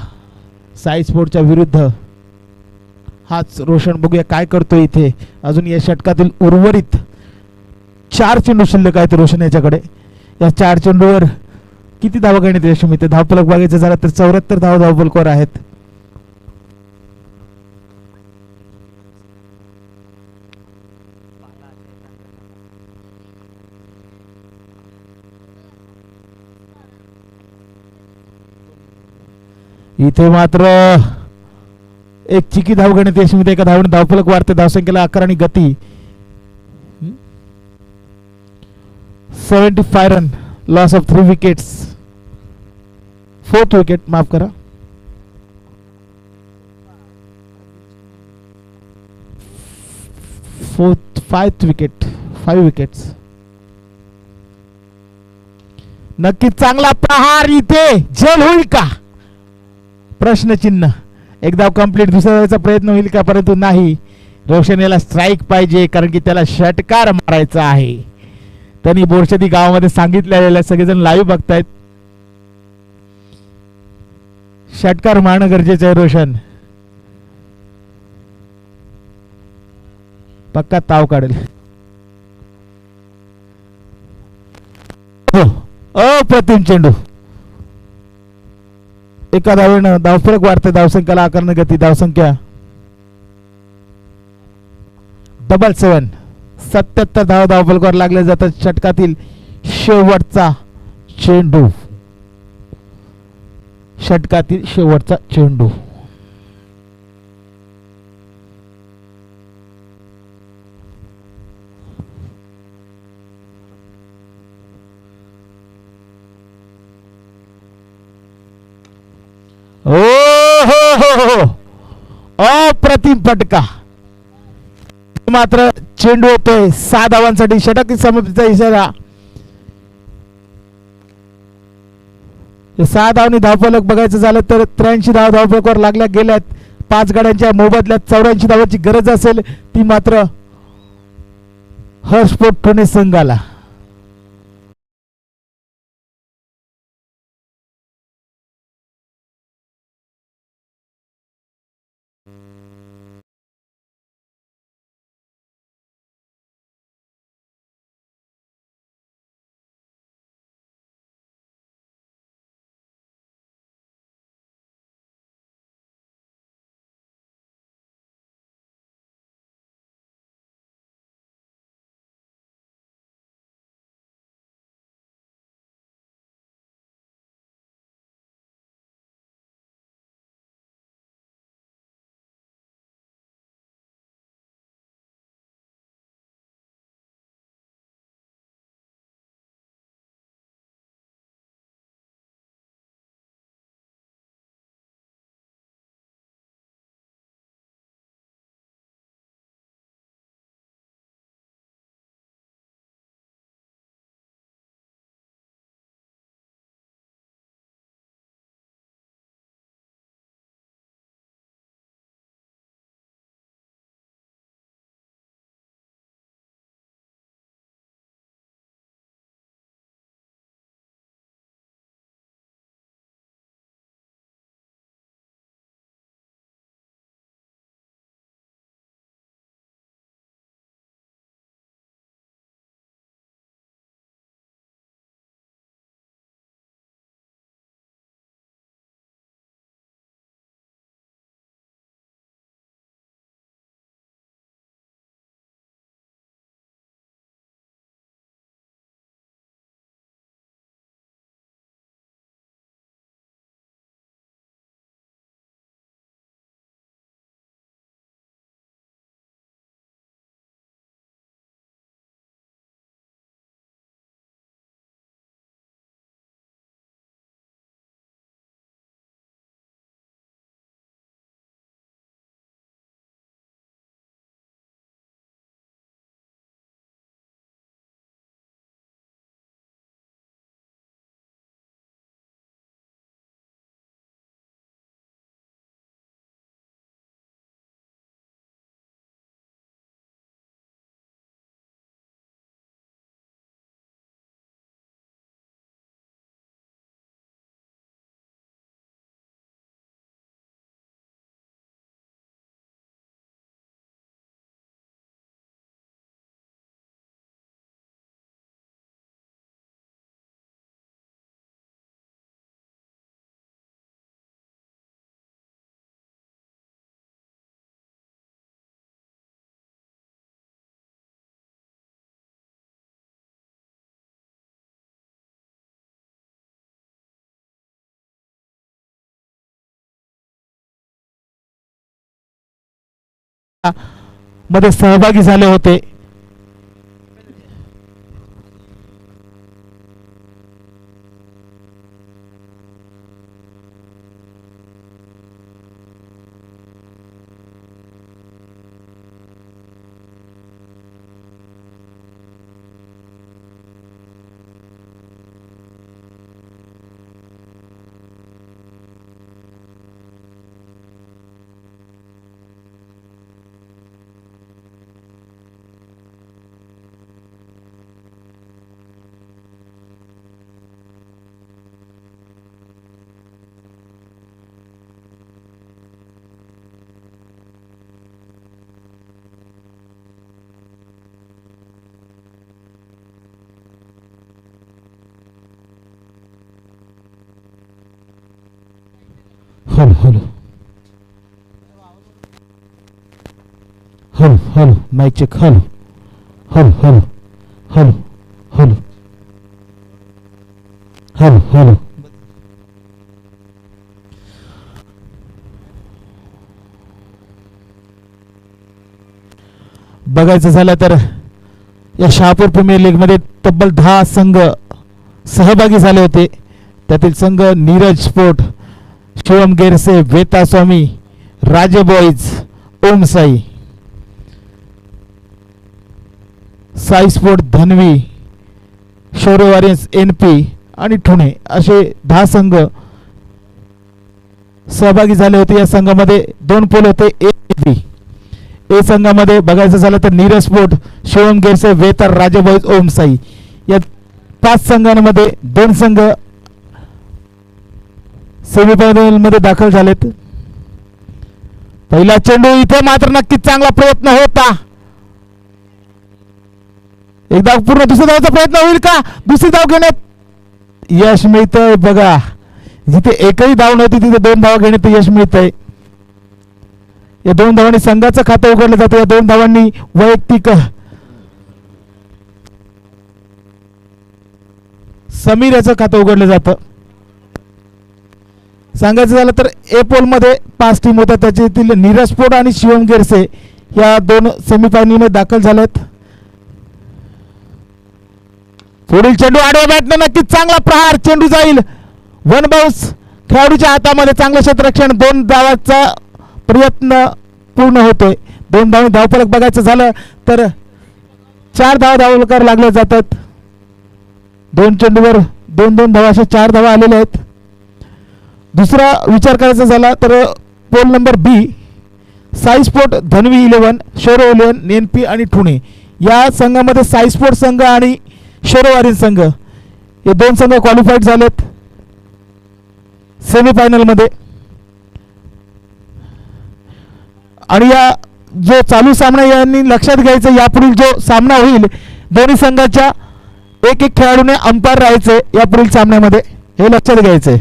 साई स्पोर्टच्या विरुद्ध, हाच रोशन. बघूया काय करतो इथे. अजून या षटकातील उर्वरित 4 चेंडू शिल्लक आहेत रोशन याच्याकडे. या 4 चेंडूवर किती धावा घेण्यात यश मिळते? धावफलक बघायचं झालं तर 74 धावा धावफलकावर आहेत. इथे मात्र एक चिकी धाव घेण्यात यश मिळते. एका धावने धावफलक वाढते. धावसंख्येला 11 आणि गती 75 run, loss of 3 wickets. 4th wicket, माफ करा. 5th wicket, 5 wickets. नक्की चांगला प्रहार इथे, झेल होईल का? प्रश्नचिन्ह. एक धाव कंप्लीट, दुसऱ्या धावेचा प्रयत्न होईल का? परंतु नाही. रोशन याला स्ट्राईक पाहिजे, कारण की त्याला षटकार मारायचा आहे. त्यांनी बोरशेती गावामध्ये सांगितलेलं, सगळेजण लाईव्ह बघतायत. षटकार मारणं गरजेचं आहे. रोशन पक्का ताव काढेल. हो, अप्रतिम चेंडू. एका धावेनं धावफलक वाढते. धावसंख्याला 11 गती. धावसंख्या 77. 77 धाव धावफलकावर लागले जातात. षटकातील शेवटचा चेंडू. षटकातील शेवटचा चेंडू. ओ हो, अप्रतिम फटका. मात्र चेंडू होतोय 6 धावांसाठी. षटक समाप्तीचा इशारा. 6 धावांनी धावफलक बघायचं झालं तर 83 धाव धावफलकावर लागल्या गेल्यात. 5 गड्यांच्या मोबदल्यात 84 धावांची गरज असेल, ती मात्र हर्षपोर्ट पुणे संघाला. मध्ये सहभागी झाले होते. Hello hello hello hello mike check. Hello hello hello hello hello hello hello. बघायचं झालं तर या शहापूर प्रीमियर लीग मध्ये तब्बल 10 संघ सहभागी झाले होते. त्यातील संघ नीरज स्पोर्ट, शिवम गेरसे, वेता स्वामी, राजे बॉईज, ओम साई, साई स्पोर्ट धनवी, शौर्य वॉरियर्स NP आणि ठुणे असे 10 संघ सहभागी झाले होते. या संघामध्ये 2 पोल होते. ए संघामध्ये बघायचं झालं तर नीरज स्पोर्ट, शिवम गेरसे, वेतार, राजे बॉईज, ओम साई या 5 संघांमध्ये 2 संघ सेमीफायनल मध्ये दाखल झालेत. पहिला चेंडू इथे मात्र नक्कीच चांगला प्रयत्न होता. एकदा पूर्ण दुसऱ्या धावचा प्रयत्न होईल का? दुसरी धाव घेण्यात यश मिळतंय. बघा जिथे एकही धाव नव्हती तिथे 2 धावा घेण्यात यश मिळतंय. या 2 धावांनी संघाचं खातं उघडलं जातं. या 2 धावांनी वैयक्तिक समीर याचं खातं उघडलं जातं. सांगायचं झालं तर ए पोल मध्ये 5 टीम होत्या. त्याच्यातील नीरज स्पोर्ट आणि शिवम गेरसे या 2 सेमीफायनल मध्ये दाखल झालेत. पुढील चेंडू आडव्या बॅटने नक्कीच चांगला प्रहार. चेंडू जाईल वन बाउन्स. खेळाडूच्या हातामध्ये चांगलं क्षेत्ररक्षण. 2 धावाचा प्रयत्न पूर्ण होतोय. 2 धाव धावफलक बघायचं झालं तर 4 धावा धावलकार लागले जातात. 2 चेंडूवर 2-2 धावा अशा 4 धावा आलेल्या आहेत. दुसरा विचार करायचा झाला तर poll number B Sai sport Dhanvi 11, Shaurya 11, NP आणि ठुणे या संघामध्ये साई स्पोर्ट संघ आणि शौर्य वॉरियर्स संघ हे 2 संघ क्वालिफाईड झालेत सेमीफायनल मध्ये. आणि या जो चालू सामना यांनी लक्षात घ्यायचं, यापुढील जो सामना होईल दोन्ही संघाच्या एक खेळाडूने अंपायर राहायचे यापुढील सामन्यामध्ये, हे लक्षात घ्यायचंय.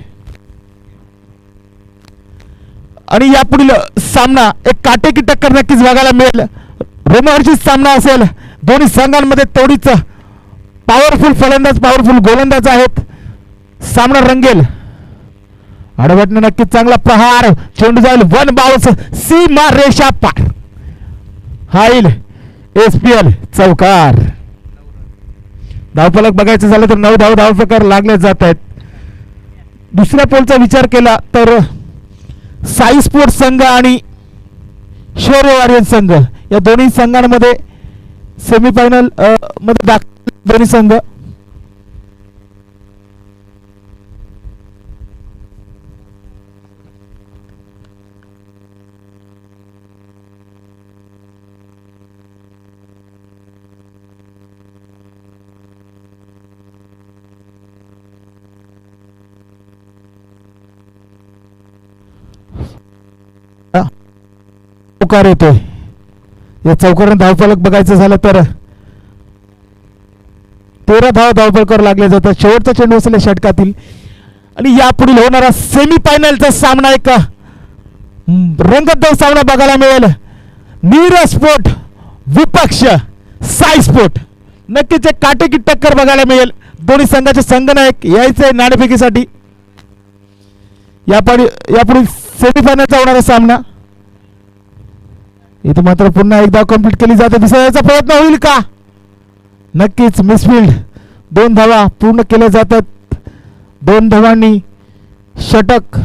आणि यापुढील सामना एक काटेकी टक्कर नक्कीच बघायला मिळेल. रोमहर्षित सामना असेल. दोन्ही संघांमध्ये तेवढीच पॉवरफुल फलंदाज, पॉवरफुल गोलंदाज आहेत. सामना रंगेल. आडवटने नक्कीच चांगला प्रहार. चेंडू जाईल वन बाउन्स. सीमा रेषा पार. हाईल SPL चौकार. धावफलक बघायचं झालं तर 9 धावफलक लागले जात आहेत. दुसऱ्या पोलचा विचार केला तर साई स्पोर्ट्स संघ आणि शौर्य वॉरियर्स संघ या दोन्ही संघांमध्ये सेमीफायनल मध्ये दाखल दोन्ही संघ. चौकार येतोय. या चौकाराने धावफलक बघायचं झालं तर 13 धावफलकावर लागले जातात शेवटचा चेंडू असलेल्या षटकातील. आणि यापुढील होणारा सेमीफायनलचा सामना एक रंगतदार सामना बघायला मिळेल. नीरज स्पोर्ट विपक्ष साई स्पोर्ट. नक्कीच एक काटेकी टक्कर बघायला मिळेल. दोन्ही संघाचे संघनायक यायचे नाणेफेकीसाठी. यापुढील सेमीफायनलचा होणारा सामना इथे मात्र पुन्हा एकदा कंप्लीट केली जाते. दिसायचा प्रयत्न होईल का? नक्कीच मिसफिल्ड. 2 धावा पूर्ण केल्या जातात. 2 धावांनी षटक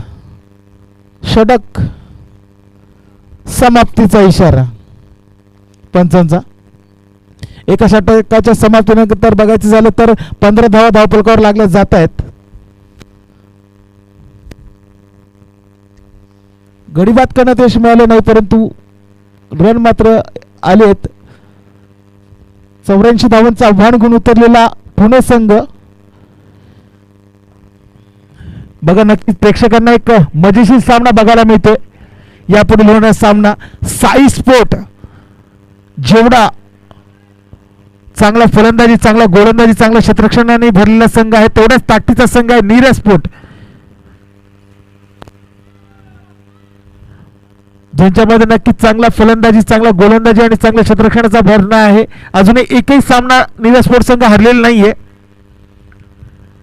समाप्तीचा इशारा पंचांचा. एका षटकाच्या समाप्तीनंतर बघायचं झालं तर 15 धावा धावफलकावर लागल्या जात आहेत. गडीबाद करण्यात यश मिळाले नाही, परंतु रन मात्र आलेत. 84 धावांचा आव्हान घेऊन उतरलेला पुणे संघ. बघा नक्कीच प्रेक्षकांना एक मजेशीर सामना बघायला मिळतोय. यापुढे होणारा सामना साई स्पोर्ट जेवढा चांगला फलंदाजी, चांगला गोलंदाजी, चांगल्या क्षेत्ररक्षणाने भरलेला संघ आहे, तेवढाच ताकदीचा संघ आहे नीरज स्पोर्ट, ज्यांच्यामध्ये नक्कीच चांगला फलंदाजी, चांगला गोलंदाजी आणि चांगल्या क्षेत्ररक्षणाचा भरणा आहे. अजूनही एकही सामना नीरज स्पोर्ट संघ हरलेला नाहीये.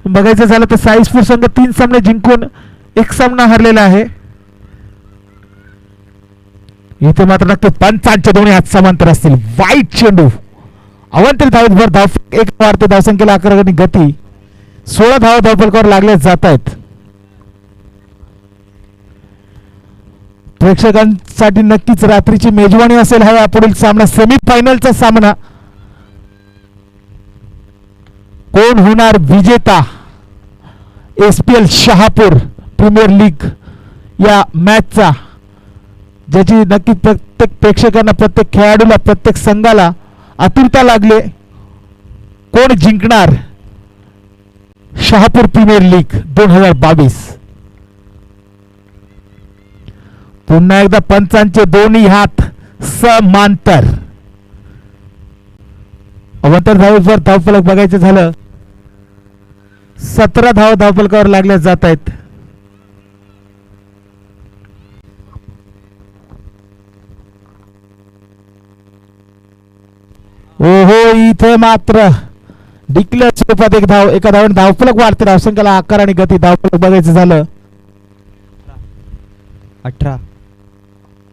बघायचं झालं तर साई स्पोर्ट संघ 3 सामने जिंकून 1 सामना हरलेला आहे. इथे मात्र नक्की पंचांचे दोन्ही हात समांतर असतील. वाईट चेंडू अवंतर धावेत भर धाव, 1 वाढते धावसंख्येला 11 गती गती. 16 धावा धावफलकावर लागले जात आहेत. प्रेक्षकांसाठी नक्कीच रात्रीची मेजवानी असेल हा यापुढील सामना. सेमीफायनलचा सामना. कोण होणार विजेता? SPL शहापूर प्रीमियर लीग या मॅचचा, ज्याची नक्कीच प्रत्येक प्रेक्षकांना, प्रत्येक खेळाडूला, प्रत्येक संघाला आतुरता लागले. कोण जिंकणार शहापूर प्रीमियर लीग 2022? पुन्हा एकदा पंचांचे दोन्ही हात समांतर. अवंतर धावेवर धावफलक बघायचं झालं 17 धावा धावफलकावर लागल्या जात आहेत. ओहो, इथे मात्र डिक्लेअर स्वरूपात 1 धाव, एका धावाने धावफलक वाढते. धावसंख्येला आकार आणि गती. धावफलक बघायचं झालं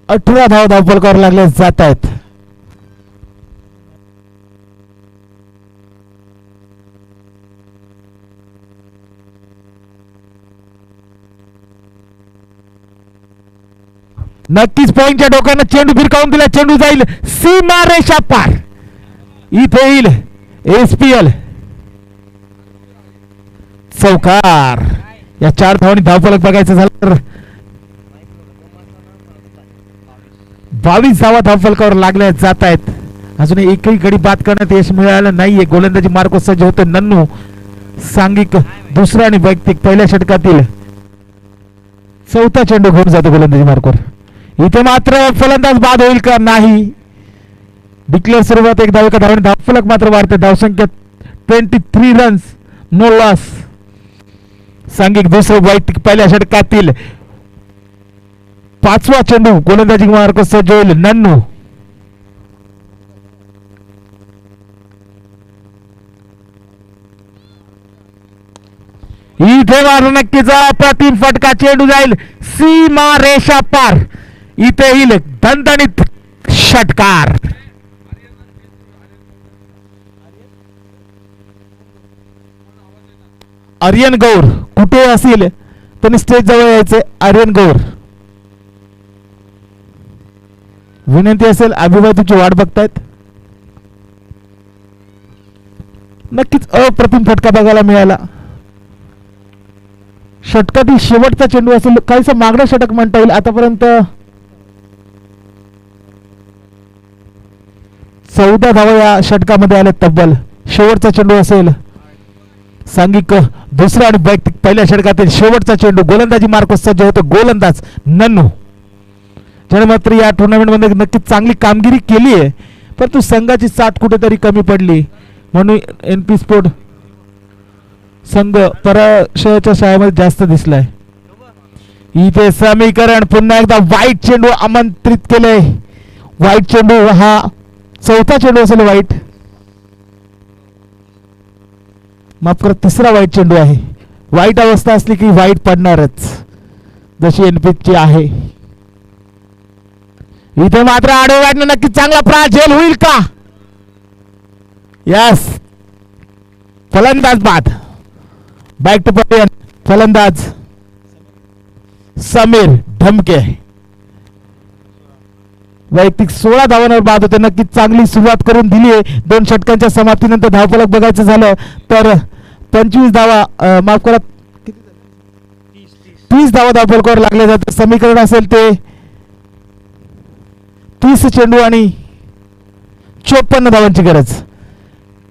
18 धावा धावफलकावर लागल्या जात आहेत. नक्कीच पॉइंटच्या डोक्यानं चेंडू भिरकावून दिला. चेंडू जाईल सीमारेषा पार. इथे येईल SPL चौकार. या 4 धावांनी धावफलक बघायचं झालं तर 22 धावा धावफलकावर लागल्या जात आहेत. अजून एकही गडी बाद करण्यात यश मिळालं नाहीये. गोलंदाजी मार्ग सज्ज होते नन्नू. सांघिक दुसरा आणि वैयक्तिक पहिल्या षटकातील 4था चेंडू घेऊन जातो गोलंदाजी मार्गावर. इथे मात्र फलंदाज बाद होईल का? नाही. डिक्लेअर सुरुवात 1 धाव, एका धावाने धावफलक मात्र वाढते. धावसंख्या 23 रन्स, नो लॉस. सांघिक दुसरं वैयक्तिक पहिल्या षटकातील 5वा चेंडू गोलंदाजी मार्ग सज्ज होईल नन्नू. इथे मात्र नक्कीच अप्रतिम फटका. चेंडू जाईल सीमा रेषा पार. इथे येईल दणदणीत षटकार. आर्यन गौर कुठे असेल त्यांनी स्टेज जवळ यायचे. आर्यन गौर, विनंती असेल. अभिवादनाची वाट बघतायत. नक्कीच अप्रतिम फटका बघायला मिळाला. षटकातील शेवटचा चेंडू असेल. काहीसा मागणं षटक म्हणता येईल. आतापर्यंत 14 धावा या षटकामध्ये आल्या तब्बल. शेवटचा चेंडू असेल. सांघिक दुसरा आणि वैयक्तिक पहिल्या षटकातील शेवटचा चेंडू. गोलंदाजी मार्ग सज्ज होतो गोलंदाज नन्नू, ज्याने मात्र या टुर्नामेंट मध्ये नक्कीच चांगली कामगिरी केली आहे, परंतु संघाची साथ कुठेतरी कमी पडली, म्हणून NP स्पोर्ट संघ पराजयाच्या शाळेमध्ये जास्त दिसलाय. इथे समीकरण पुन्हा एकदा वाईट चेंडू आमंत्रित केले. वाईट चेंडू हा 4था चेंडू असेल. वाईट, माफ करा, 3रा वाईट चेंडू आहे. वाईट अवस्था असली की वाईट पडणारच, जशी NP ची आहे. इथे मात्र आडवे गाठणं नक्की चांगला प्रहार झेल होईल का? यस, फलंदाज बाद. Back to Patel. फलंदाज समीर ढमके. वैयक्तिक 16 धावांवर बाद होते. नक्की चांगली सुरुवात करून दिली आहे. 2 षटकांच्या समाप्तीनंतर धावफलक बघायचं झालं तर 25 धावा माफ करा 30 धावा धावफलकावर लागले जाते. समीकरण असेल ते 30 चेंडू आणि 54 धावांची गरज.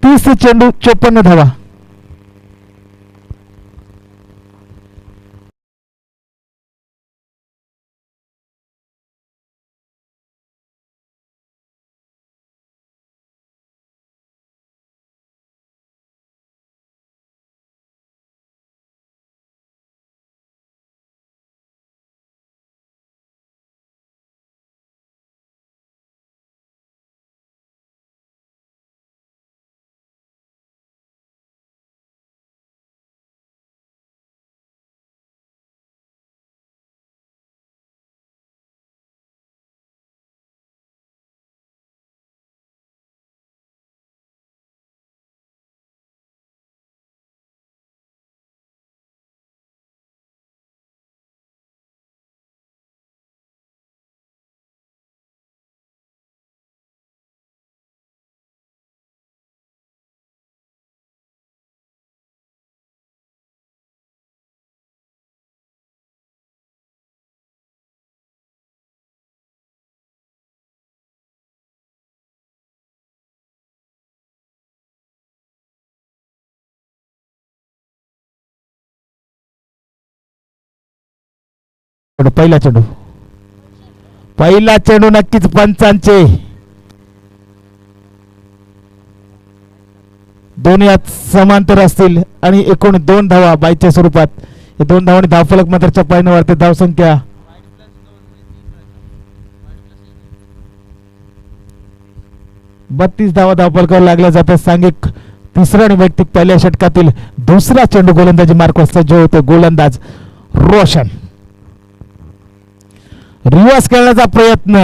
30 चेंडू 54 धावा. पहिला चेंडू. पहिला चेंडू नक्कीच पंचांचे. दोन्ही यात समांतर असतील आणि एकूण 2 धावा बाईच्या स्वरूपात. हे 2 धावांनी धावफलक मात्र चपाईने वाढते. धावसंख्या 32 धावा धावफलकावर लागल्या जातात. सांघिक तिसरा आणि वैयक्तिक पहिल्या षटकातील दुसरा चेंडू गोलंदाजी मार्कवर सज्ज होतो. गोलंदाज रोशन. रिवर्स खेळण्याचा प्रयत्न.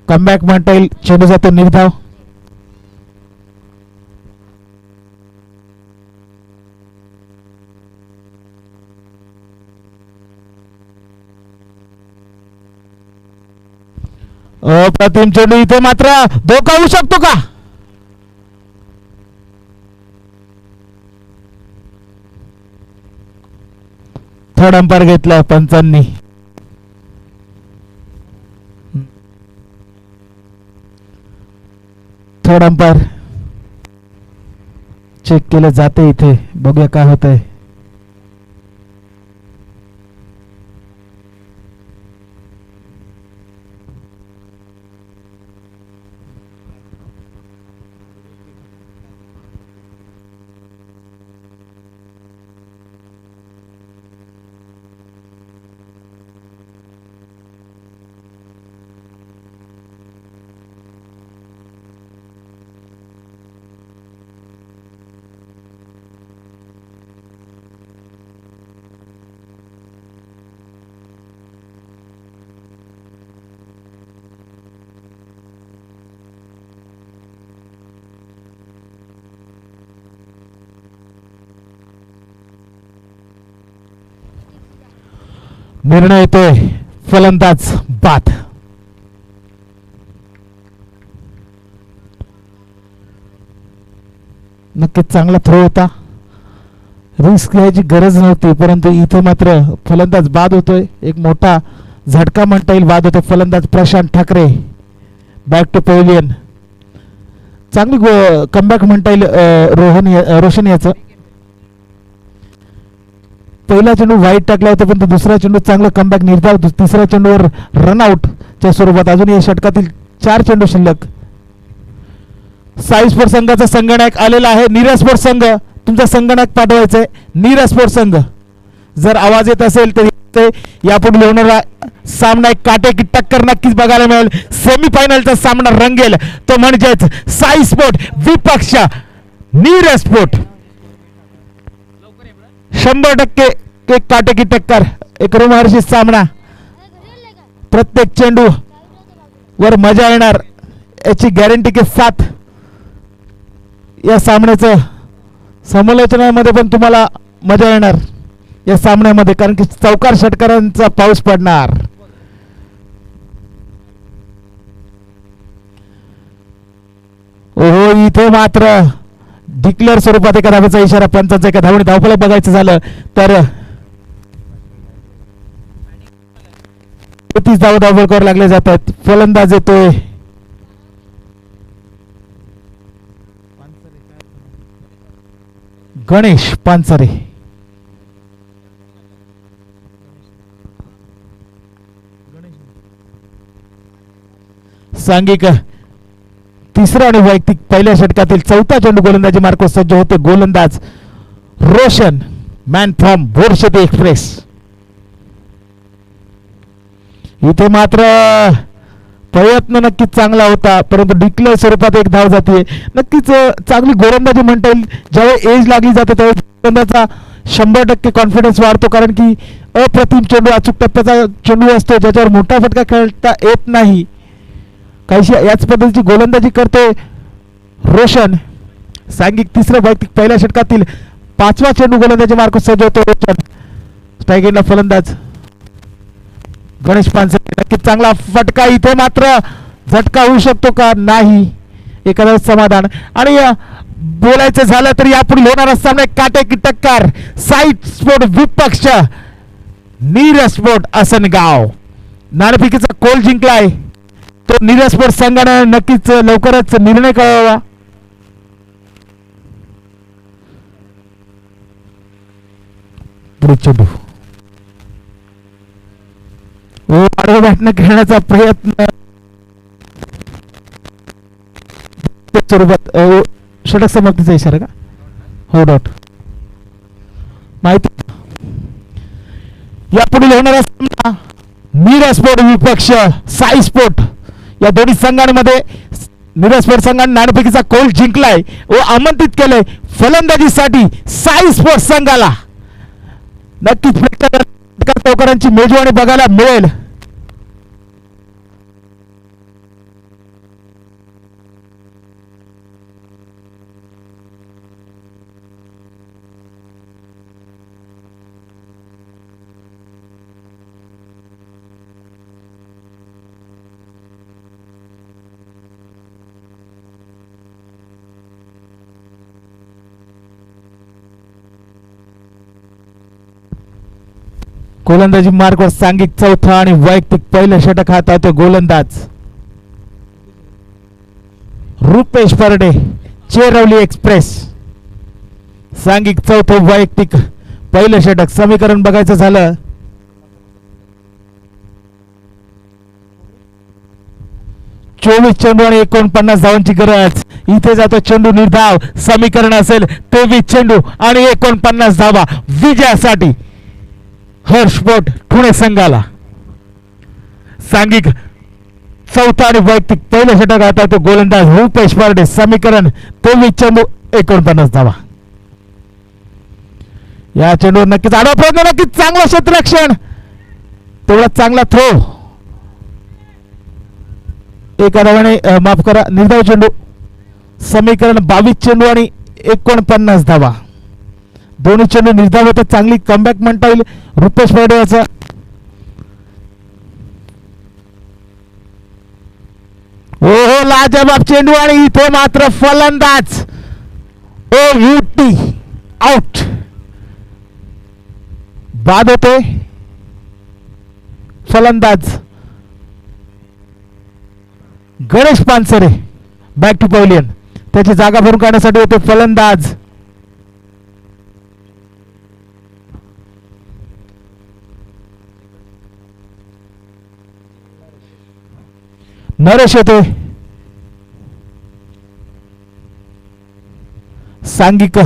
कमबॅक म्हणता येईल. चेंडू जातो निर्धाव. अप्रतिम चेंडू. इथे मात्र धोका होऊ शकतो का? थर्ड अंपायर घेतला पंचांनी. थर्ड अंपायर चेक केलं जाते. इथे बघूया काय होतंय. निर्णय येतोय फलंदाज बाद. नक्कीच चांगला थ्रो होता. रिस्क घ्यायची गरज नव्हती, परंतु इथे मात्र फलंदाज बाद होतोय. एक मोठा झटका म्हणता येईल बाद होतो. फलंदाज Prashant Thackeray. Back to pavilion. चांगली कमबॅक म्हणता येईल रोशन याचं. पहिला चेंडू वाईट टाकला होता, पण दुसरा चेंडू चांगला कमबॅक निर्धाव. तिसऱ्या चेंडूवर रनआउट च्या स्वरूपात. अजून या षटकातील 4 चेंडू शिल्लक. साई स्पोर्ट संघाचा संगणक आलेला आहे. नीरज स्पोर्ट संघ तुमचा संगणक पाठवायचा आहे. नीरज स्पोर्ट संघ जर आवाज येत असेल तर यापुढे होणारा सामना एक काटेकी टक्कर नक्कीच बघायला मिळेल. सेमीफायनलचा सामना रंगेल तो म्हणजेच साई स्पोर्ट विपक्ष नीरज स्पोर्ट. 100% एक काटेकी टक्कर, एक रोमहर्षी सामना. प्रत्येक चेंडू वर मजा येणार याची गॅरंटी के साथ या सामन्याचं समालोचनामध्ये पण तुम्हाला मजा येणार या सामन्यामध्ये, कारण की चौकार षटकारांचा पाऊस पडणार. ओहो, इथे मात्र डिक्लेअर स्वरूपात एका धावेचा इशारा, पंचांचा एका धावणे धावफलक बघायचं झालं तर 30 धाव धावफलकावर लागले जातात. फलंदाज येतोय गणेश पानसरे. सांघिक तिसरा आणि वैयक्तिक पहिल्या षटकातील चौथा चेंडू गोलंदाजी मार्को सज्ज होते. गोलंदाज रोशन, मॅन फ्रॉम बोरशेती एक्सप्रेस. इथे मात्र प्रयत्न नक्कीच चांगला होता, परंतु डिक्लेअर स्वरूपात एक धाव जाते. नक्कीच चांगली गोलंदाजी म्हणता येईल. ज्यावेळी एज लागली जाते त्यावेळी गोलंदाजाचा 100% कॉन्फिडन्स वाढतो, कारण की अप्रतिम चेंडू, अचूक टप्प्याचा चेंडू असतो ज्याच्यावर मोठा फटका खेळता येत नाही. काहीशी याच पद्धतीची गोलंदाजी करतोय रोशन. सांघिक तिसऱ्या वैयक्तिक पहिल्या षटकातील पाचवा चेंडू गोलंदाजी मार्को सज्ज होतो रोशन. स्ट्राईक एंडला फलंदाज गणेश पानसरे. नक्कीच चांगला फटका. इथे मात्र झटका होऊ शकतो का? नाही. एखादा समाधान. आणि बोलायचं झालं तर यापुढे होणारा सामना काटेकी टक्कर. साईड स्पोर्ट विपक्ष नीरज स्पोर्ट आसनगाव. नाणेफेकीचा कोल जिंकलाय तो नीरज स्पोर्ट संघाने. नक्कीच लवकरच निर्णय कळवावा. पुढे चेंडू आडव्या बॅटने खेळण्याचा प्रयत्न स्वरूपात. षटक समाप्तीचा इशारा का? हो डॉट माहिती. यापुढील होणारा सामना नीरज स्पोर्ट विपक्ष साई स्पोर्ट या दोन्ही संघांमध्ये नीरज स्पोर्ट संघाने नाणेफेकीचा कोल जिंकलाय व आमंत्रित केलंय फलंदाजीसाठी साई स्पोर्ट संघाला. नक्कीच चौकारांची मेजवानी बघायला मिळेल. गोलंदाजी मार्गवर सांघिक चौथा आणि वैयक्तिक पहिलं षटक हाताळतो गोलंदाज रुपेश परडे, चेरवली एक्सप्रेस. सांघिक चौथं, वैयक्तिक पहिलं षटक. समीकरण बघायचं झालं 24 चेंडू आणि 49 धावांची गरज. इथे जातो चेंडू निर्धाव. समीकरण असेल 23 चेंडू आणि 49 धावा विजयासाठी हर्षपोट पुणे संघाला. सांघिक चौथा आणि वैयक्तिक पहिलं षटक आता तो गोलंदाज रुपेश परडे. समीकरण 23 चेंडू 49 धावा. या चेंडूवर नक्कीच आडवा प्रयत्न, नक्कीच चांगला क्षेत्ररक्षण, तेवढा चांगला थ्रो. एका धावाने माफ करा निर्धाव चेंडू. समीकरण 22 चेंडू आणि 49 धावा. दोन्ही चेंडू निर्धाव होते. चांगली कमबॅक म्हणता येईल रुपेश परडे याचा. हो लाजवाब चेंडू आणि इथे मात्र फलंदाज OUT आउट. बाद होते फलंदाज Ganesh Pansare. Back to pavilion. त्याची जागा भरून काढण्यासाठी होते फलंदाज नरेश येतोय. सांघिक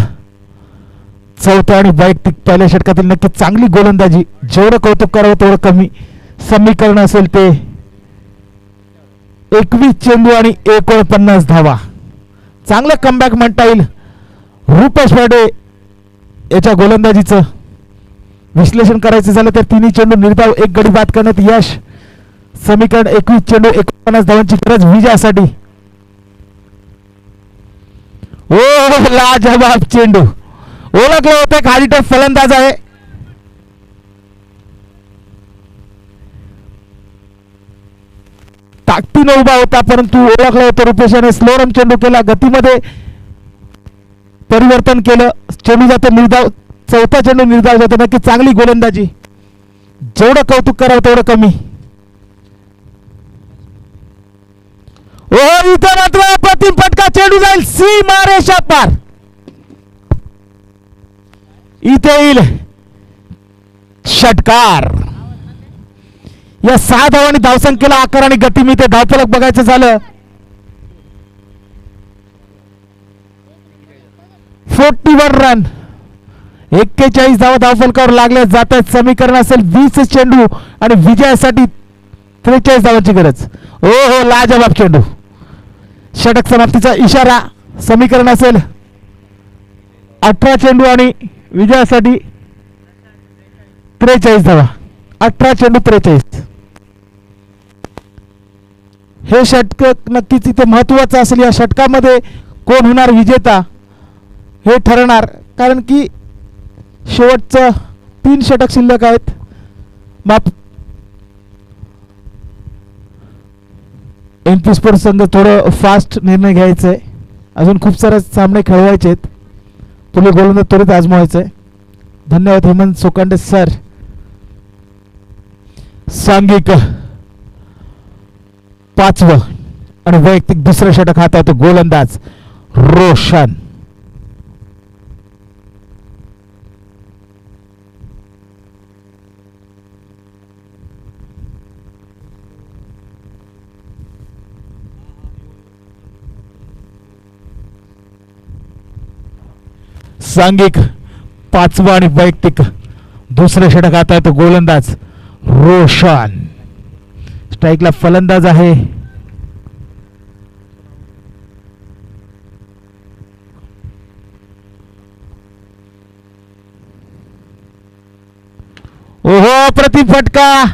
चौथा आणि वैयक्तिक पहिल्या षटकातील नक्की चांगली गोलंदाजी. जेवढं कौतुक करावं तेवढं कमी. समीकरण असेल ते 21 चेंडू आणि 49 धावा. चांगलं कमबॅक म्हणता येईल रुपेश परडे याच्या गोलंदाजीचं. विश्लेषण करायचं झालं तर तिन्ही चेंडू निर्धाव एक गडी बाद करण्यात यश. समीकरण 21 चेंडू 49 धावांची गरज विजयासाठी. ओ लाजवाब चेंडू. ओळखलं होतं खाली टप फलंदाज आहे. ताकदीने उभा होता परंतु ओळखलं होतं रुपेशाने स्लोरम चेंडू केला. गतीमध्ये परिवर्तन केलं. चेंडू जातो निर्धाव. चौथा चेंडू निर्धाव जातो. नक्की चांगली गोलंदाजी. जेवढं कौतुक करावं तेवढं कमी. ओ इथं मात्र अप्रतिम फटका. चेंडू जाईल सीमारेषा पार. इथे येईल षटकार. या 6 धावांनी धावसंख्येला आकार आणि गती मिळते. धावफलक बघायचं झालं 41 रन. 41 धावा धावफलकावर लागल्या जात आहेत. समीकरण असेल 20 चेंडू आणि विजयासाठी 43 धावांची गरज. ओ हो लाजवाब चेंडू. षटक समाप्तीचा इशारा. समीकरण असेल 18 चेंडू आणि विजयासाठी 43 धावा. 18 चेंडू 43. हे षटक नक्कीच इथे महत्वाचं असेल. या षटकामध्ये कोण होणार विजेता हे ठरणार. कारण की शेवटचं 3 षटक शिल्लक आहेत. MP स्पोर्ट्स संघ थोडं फास्ट निर्णय घ्यायचा आहे. अजून खूप सारे सामने खेळवायचे आहेत. पुढे गोलंदाज त्वरित आजमावायचं आहे. धन्यवाद हेमंत सोकांडे सर. सांघिक 5वं आणि वैयक्तिक दुसरं षटक हाताळतो गोलंदाज रोशन. सांघिक 5वं आणि वैयक्तिक दुसरं षटक हाताळतो गोलंदाज रोशन. स्ट्राईकला फलंदाज आहे. ओहो प्रतिम फटका.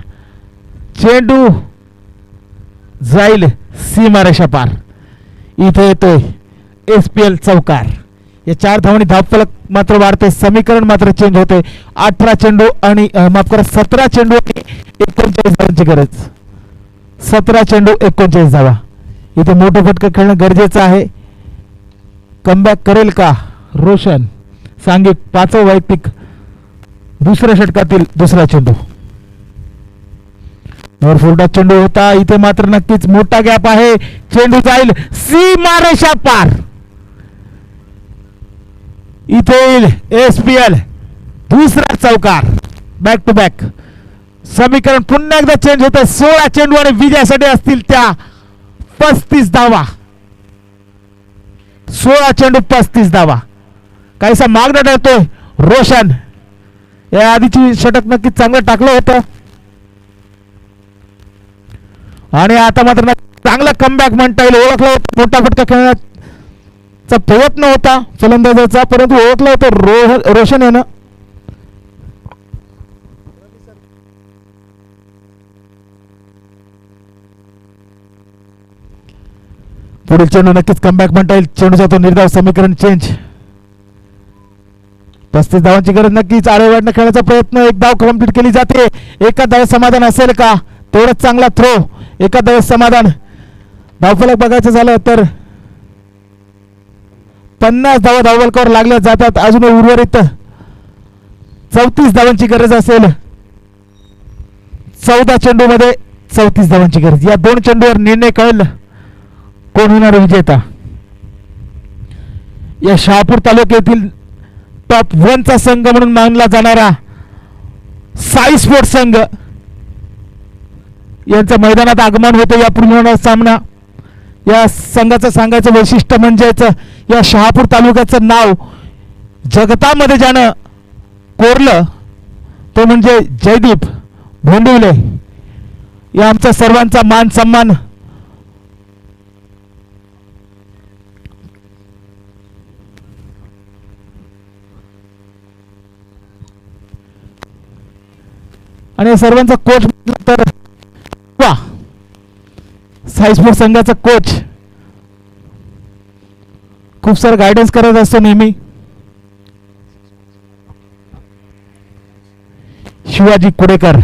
चेंडू जाईल सीमारेषा पार. इथे येतोय SPL चौकार. या 4 धावांनी धावफलक मात्र वाढते. समीकरण मात्र चेंज होते. 18 चेंडू आणि माफ करा 17 चेंडू आणि 39 धावांची गरज. 17 चेंडू 39 धावा. इथे मोठं फटका खेळणं गरजेचं आहे. कमबॅक करेल का रोशन. सांघिक 5वं वैयक्तिक दुसऱ्या षटकातील दुसरा चेंडू. फुलटा चेंडू होता. इथे मात्र नक्कीच मोठा गॅप आहे. चेंडू जाईल सीमारेषा पार. इथे येईल SPL दुसरा चौकार. Back to back. समीकरण पुन्हा एकदा चेंज होतं. 16 चेंडू आणि विजयासाठी असतील त्या 35 धावा. 16 चेंडू 35 धावा. काहीसा मागणं ठरतोय रोशन. या आधीची षटक नक्कीच चांगलं टाकलं होतं आणि आता मात्र चांगला कमबॅक म्हणता येईल. ओळखलं होतं मोठा फटका खेळण्याचा प्रयत्न होता फलंदाजाचा परंतु ओळखलं होतं रोशन यानं. पुढील चेंडू नक्कीच कमबॅक म्हणता येईल. चेंडू जातो निर्धाव. समीकरण चेंज. 35 धावांची गरज. नक्कीच आळेवाडनं खेळण्याचा प्रयत्न. एक धाव कंप्लीट केली जाते. एका धावात समाधान असेल का. तेवढंच चांगला थ्रो. एका धावात समाधान. धावफलक बघायचं झालं तर 50 धावा धावफलकावर लागल्या जातात. अजून उर्वरित 34 धावांची गरज असेल. 14 चेंडू मध्ये 34 धावांची गरज. या 2 चेंडूवर निर्णय कळेल कोण होणार विजेता. या शहापूर तालुक्यातील टॉप 1 चा संघ म्हणून मानला जाणारा साई स्पोर्ट्स संघ यांचं मैदानात आगमन होतं. या पूर्ण सामना या संघाचं सांगायचं वैशिष्ट्य म्हणजेच या शहापूर तालुक्याचं नाव जगतामध्ये ज्यानं कोरलं तो म्हणजे जयदीप भोंडिवले. या आमचा सर्वांचा मान सन्मान आणि सर्वांचा कोच तर वा साईस्पोर्ट संघाचा कोच खूप सारं गायडन्स करत असतो नेहमी. शिवाजी कुडेकर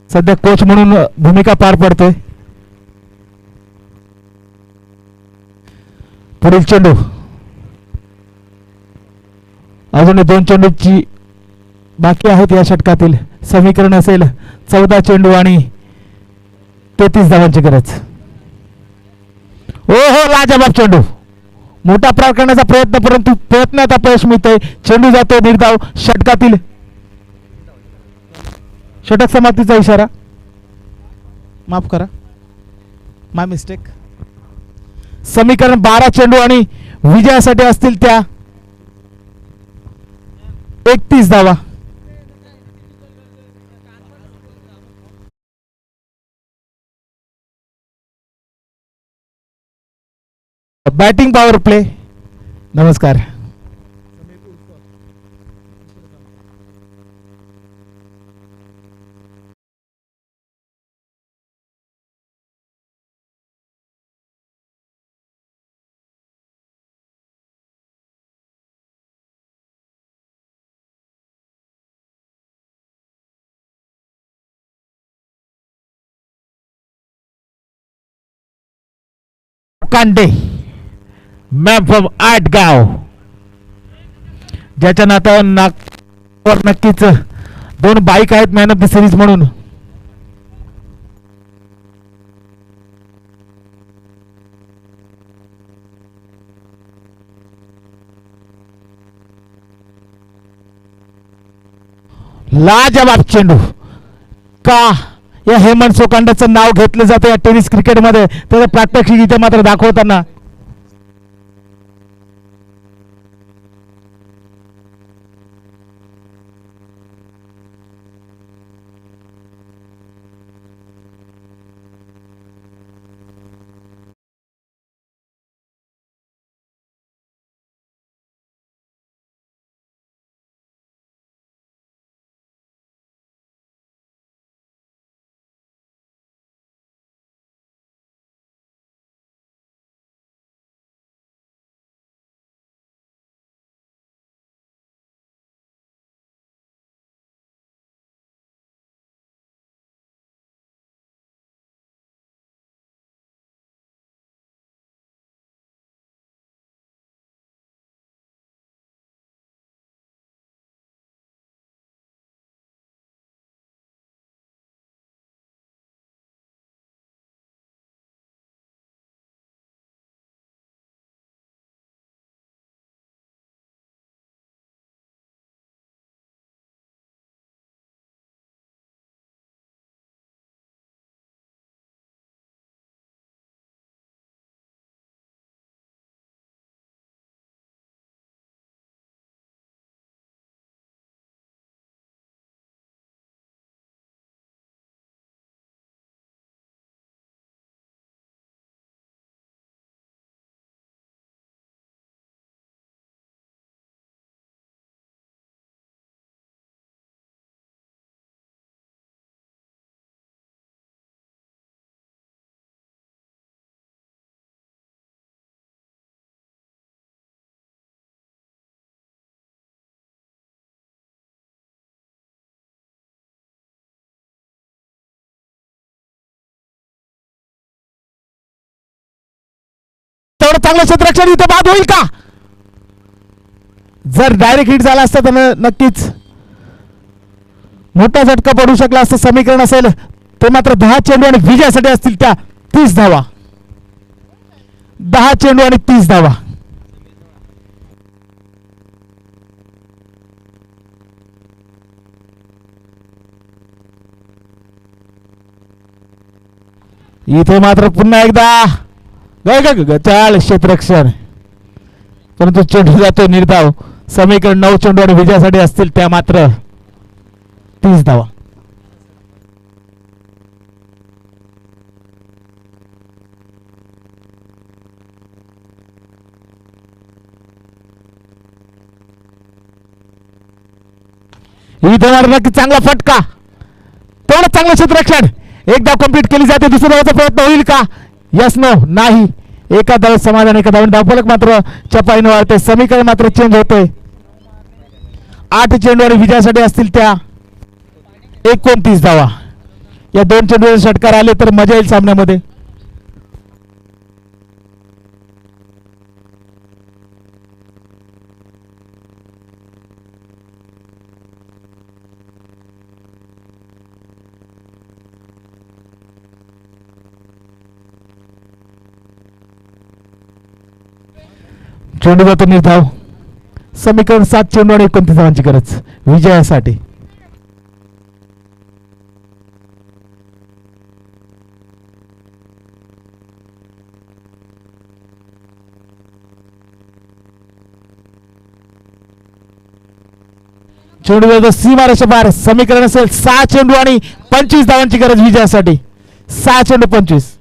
सध्या कोच म्हणून भूमिका पार पडतोय. पुढील चेंडू अजून 2 चेंडूची बाकी आहेत या षटकातील. समीकरण असेल 14 चेंडू आणि 33 धावांची गरज. हो हो लाजबाब चेंडू मोठा पार करण्याचा प्रयत्न परंतु प्रयत्नात अपयश मिळतंय. चेंडू जातो निर्धाव. षटकातील षटक समाप्तीचा इशारा. माफ करा माय मिस्टेक. समीकरण 12 चेंडू आणि विजयासाठी असतील त्या 31 धावा. Batting power play. नमस्कार. समीर उर्फ कांडे मॅम फ्रॉम आटगाव ज्याच्या नात्यावर नक्कीच 2 बाईक आहेत मॅन ऑफ द सिरीज म्हणून. लाजवाब चेंडू. का या हेमंत सोकांडाचं नाव घेतलं जातं या टेनिस क्रिकेटमध्ये त्याचं प्रात्यक्षिक इथे मात्र दाखवताना. तेवढं चांगलं क्षेत्ररक्षण इथं बाद होईल का. जर डायरेक्ट हिट झाला असता तर नक्कीच मोठा झटका पडू शकला असं समीकरण असेल. ते मात्र 10 चेंडू आणि विजयासाठी असतील त्या 30 धावा. 10 चेंडू आणि 30 धावा. इथे मात्र पुन्हा एकदा चाल क्षेत्ररक्षण परंतु चेंडू जातो निर्धाव. समीकरण 9 चेंडू आणि विजयासाठी असतील त्या मात्र 30 धावा. इथे मात्र नक्की चांगला फटका, तेवढं चांगलं क्षेत्ररक्षण. एकदा कंप्लीट केली जाते, दुसऱ्या धावाचा प्रयत्न होईल का? यस नो नाही. एका धाव समाधान, एका धावून धावफलक मात्र चपाईने वाढते. समीकरण मात्र चेंज होते. 8 चेंडू आणि विजयासाठी असतील त्या 29 धावा. या 2 चेंडूचे षटकार आले तर मजा येईल सामन्यामध्ये. चेंडू जातो निर्धाव. समीकरण 7 चेंडू आणि 29 धावांची गरज विजयासाठी. चेंडू जातो सीमारेषा पार. समीकरण असेल 6 चेंडू आणि 25 धावांची गरज विजयासाठी. 6 चेंडू 25.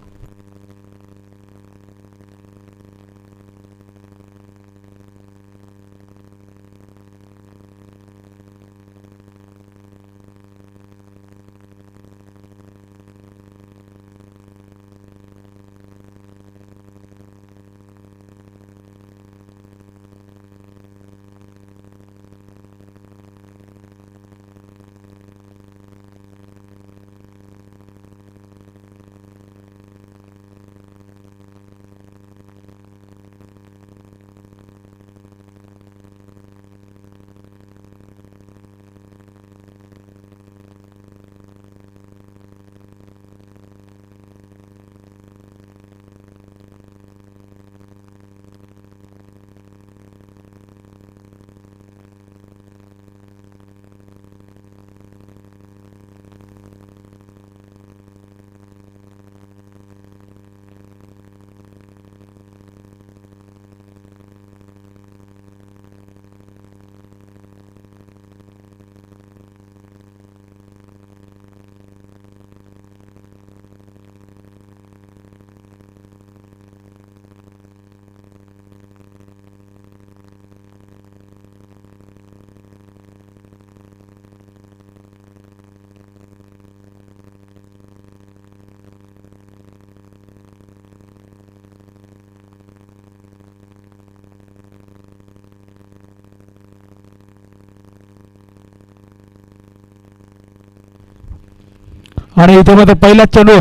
आणि इथे मात्र पहिला चेंडू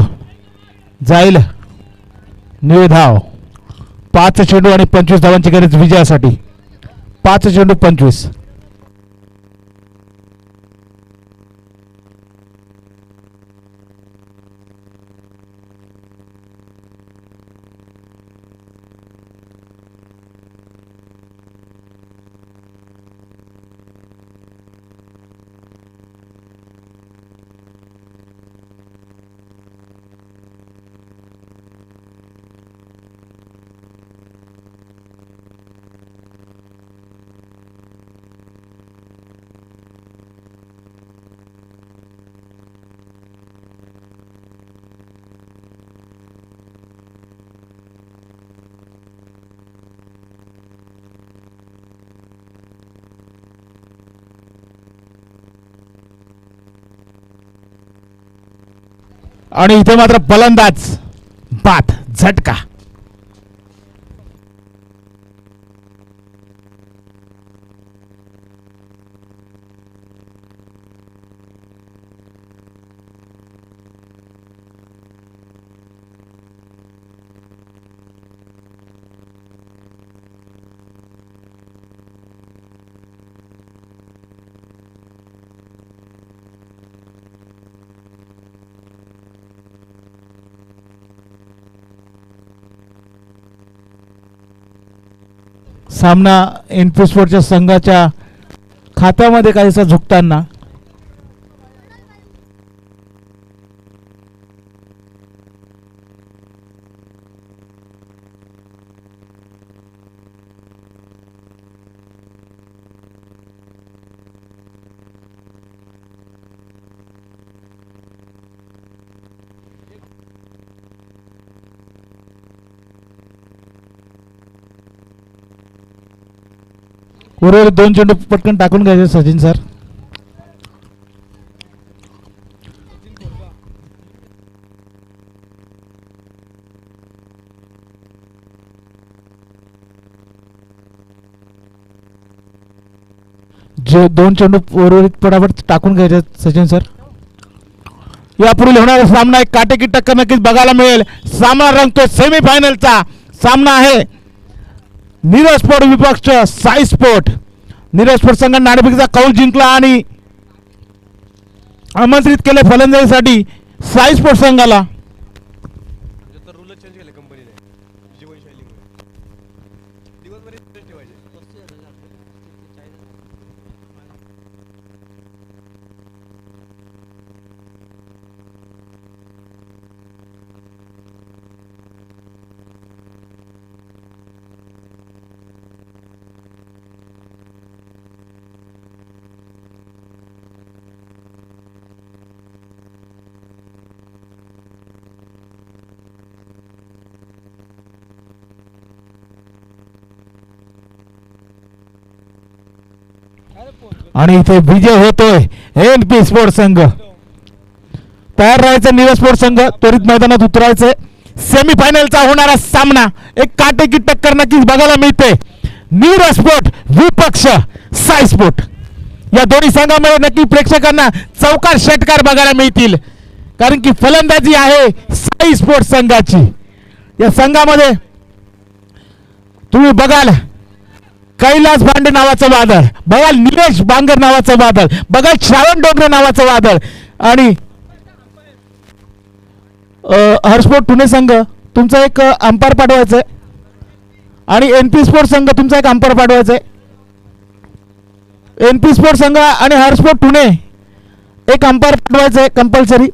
जाईल निर्धाव. 5 चेंडू आणि 25 धावांची गरज विजयासाठी. 5 चेंडू 25. आणि इथे मात्र फलंदाज बाद झटका. सामना एनपी स्पोर्टच्या संघाच्या खात्यामध्ये काहीसा झुकताना उर्वरित 2 चेंडू पटकन टाकून घ्यायचे सचिन सर. जे 2 चेंडू उर्वरित पडापट टाकून घ्यायचे सचिन सर. यापुढील होणारा सामना एक काटेकी टक्कर नक्कीच बघायला मिळेल. सामना रंगतो सेमीफायनलचा सामना आहे. नीरज स्पोर्ट विपक्ष साई स्पोर्ट. नीरज स्पोर्ट संघाने नाणेफेकीचा कौल जिंकला आणि आमंत्रित केले फलंदाजीसाठी साई स्पोर्ट संघाला. रूल चेंज केले कंपनीने जीवनशैलीमुळे. दिवसभर इथेच ठेवायचे. अरे फोन आणि इथे विजय होतोय NP स्पोर्ट संघ. तयार राहायचं नीरज स्पोर्ट संघ. त्वरित मैदानात उतरायचंय. सेमीफायनलचा होणारा सामना एक काटेकी टक्कर नक्कीच बघायला मिळते. नीरज स्पोर्ट विपक्ष साई स्पोर्ट. या दोन्ही संघामध्ये नक्की प्रेक्षकांना चौकार षटकार बघायला मिळतील, कारण की फलंदाजी आहे साई स्पोर्ट संघाची. या संघामध्ये तुम्ही बघाल कैलास बांडे नावाचं वादळ, बघाल निलेश बांगर नावाचं वादळ, बघाल श्रावण डोंगरे नावाचं वादळ आणि हर्षपोर्ट पुणे संघ तुमचा एक अंपायर पाठवायचा आहे आणि NP स्पोर्ट संघ तुमचा एक अंपायर पाठवायचा आहे. NP स्पोर्ट संघ आणि हर्षपोर्ट पुणे एक अंपायर पाठवायचं आहे कंपल्सरी.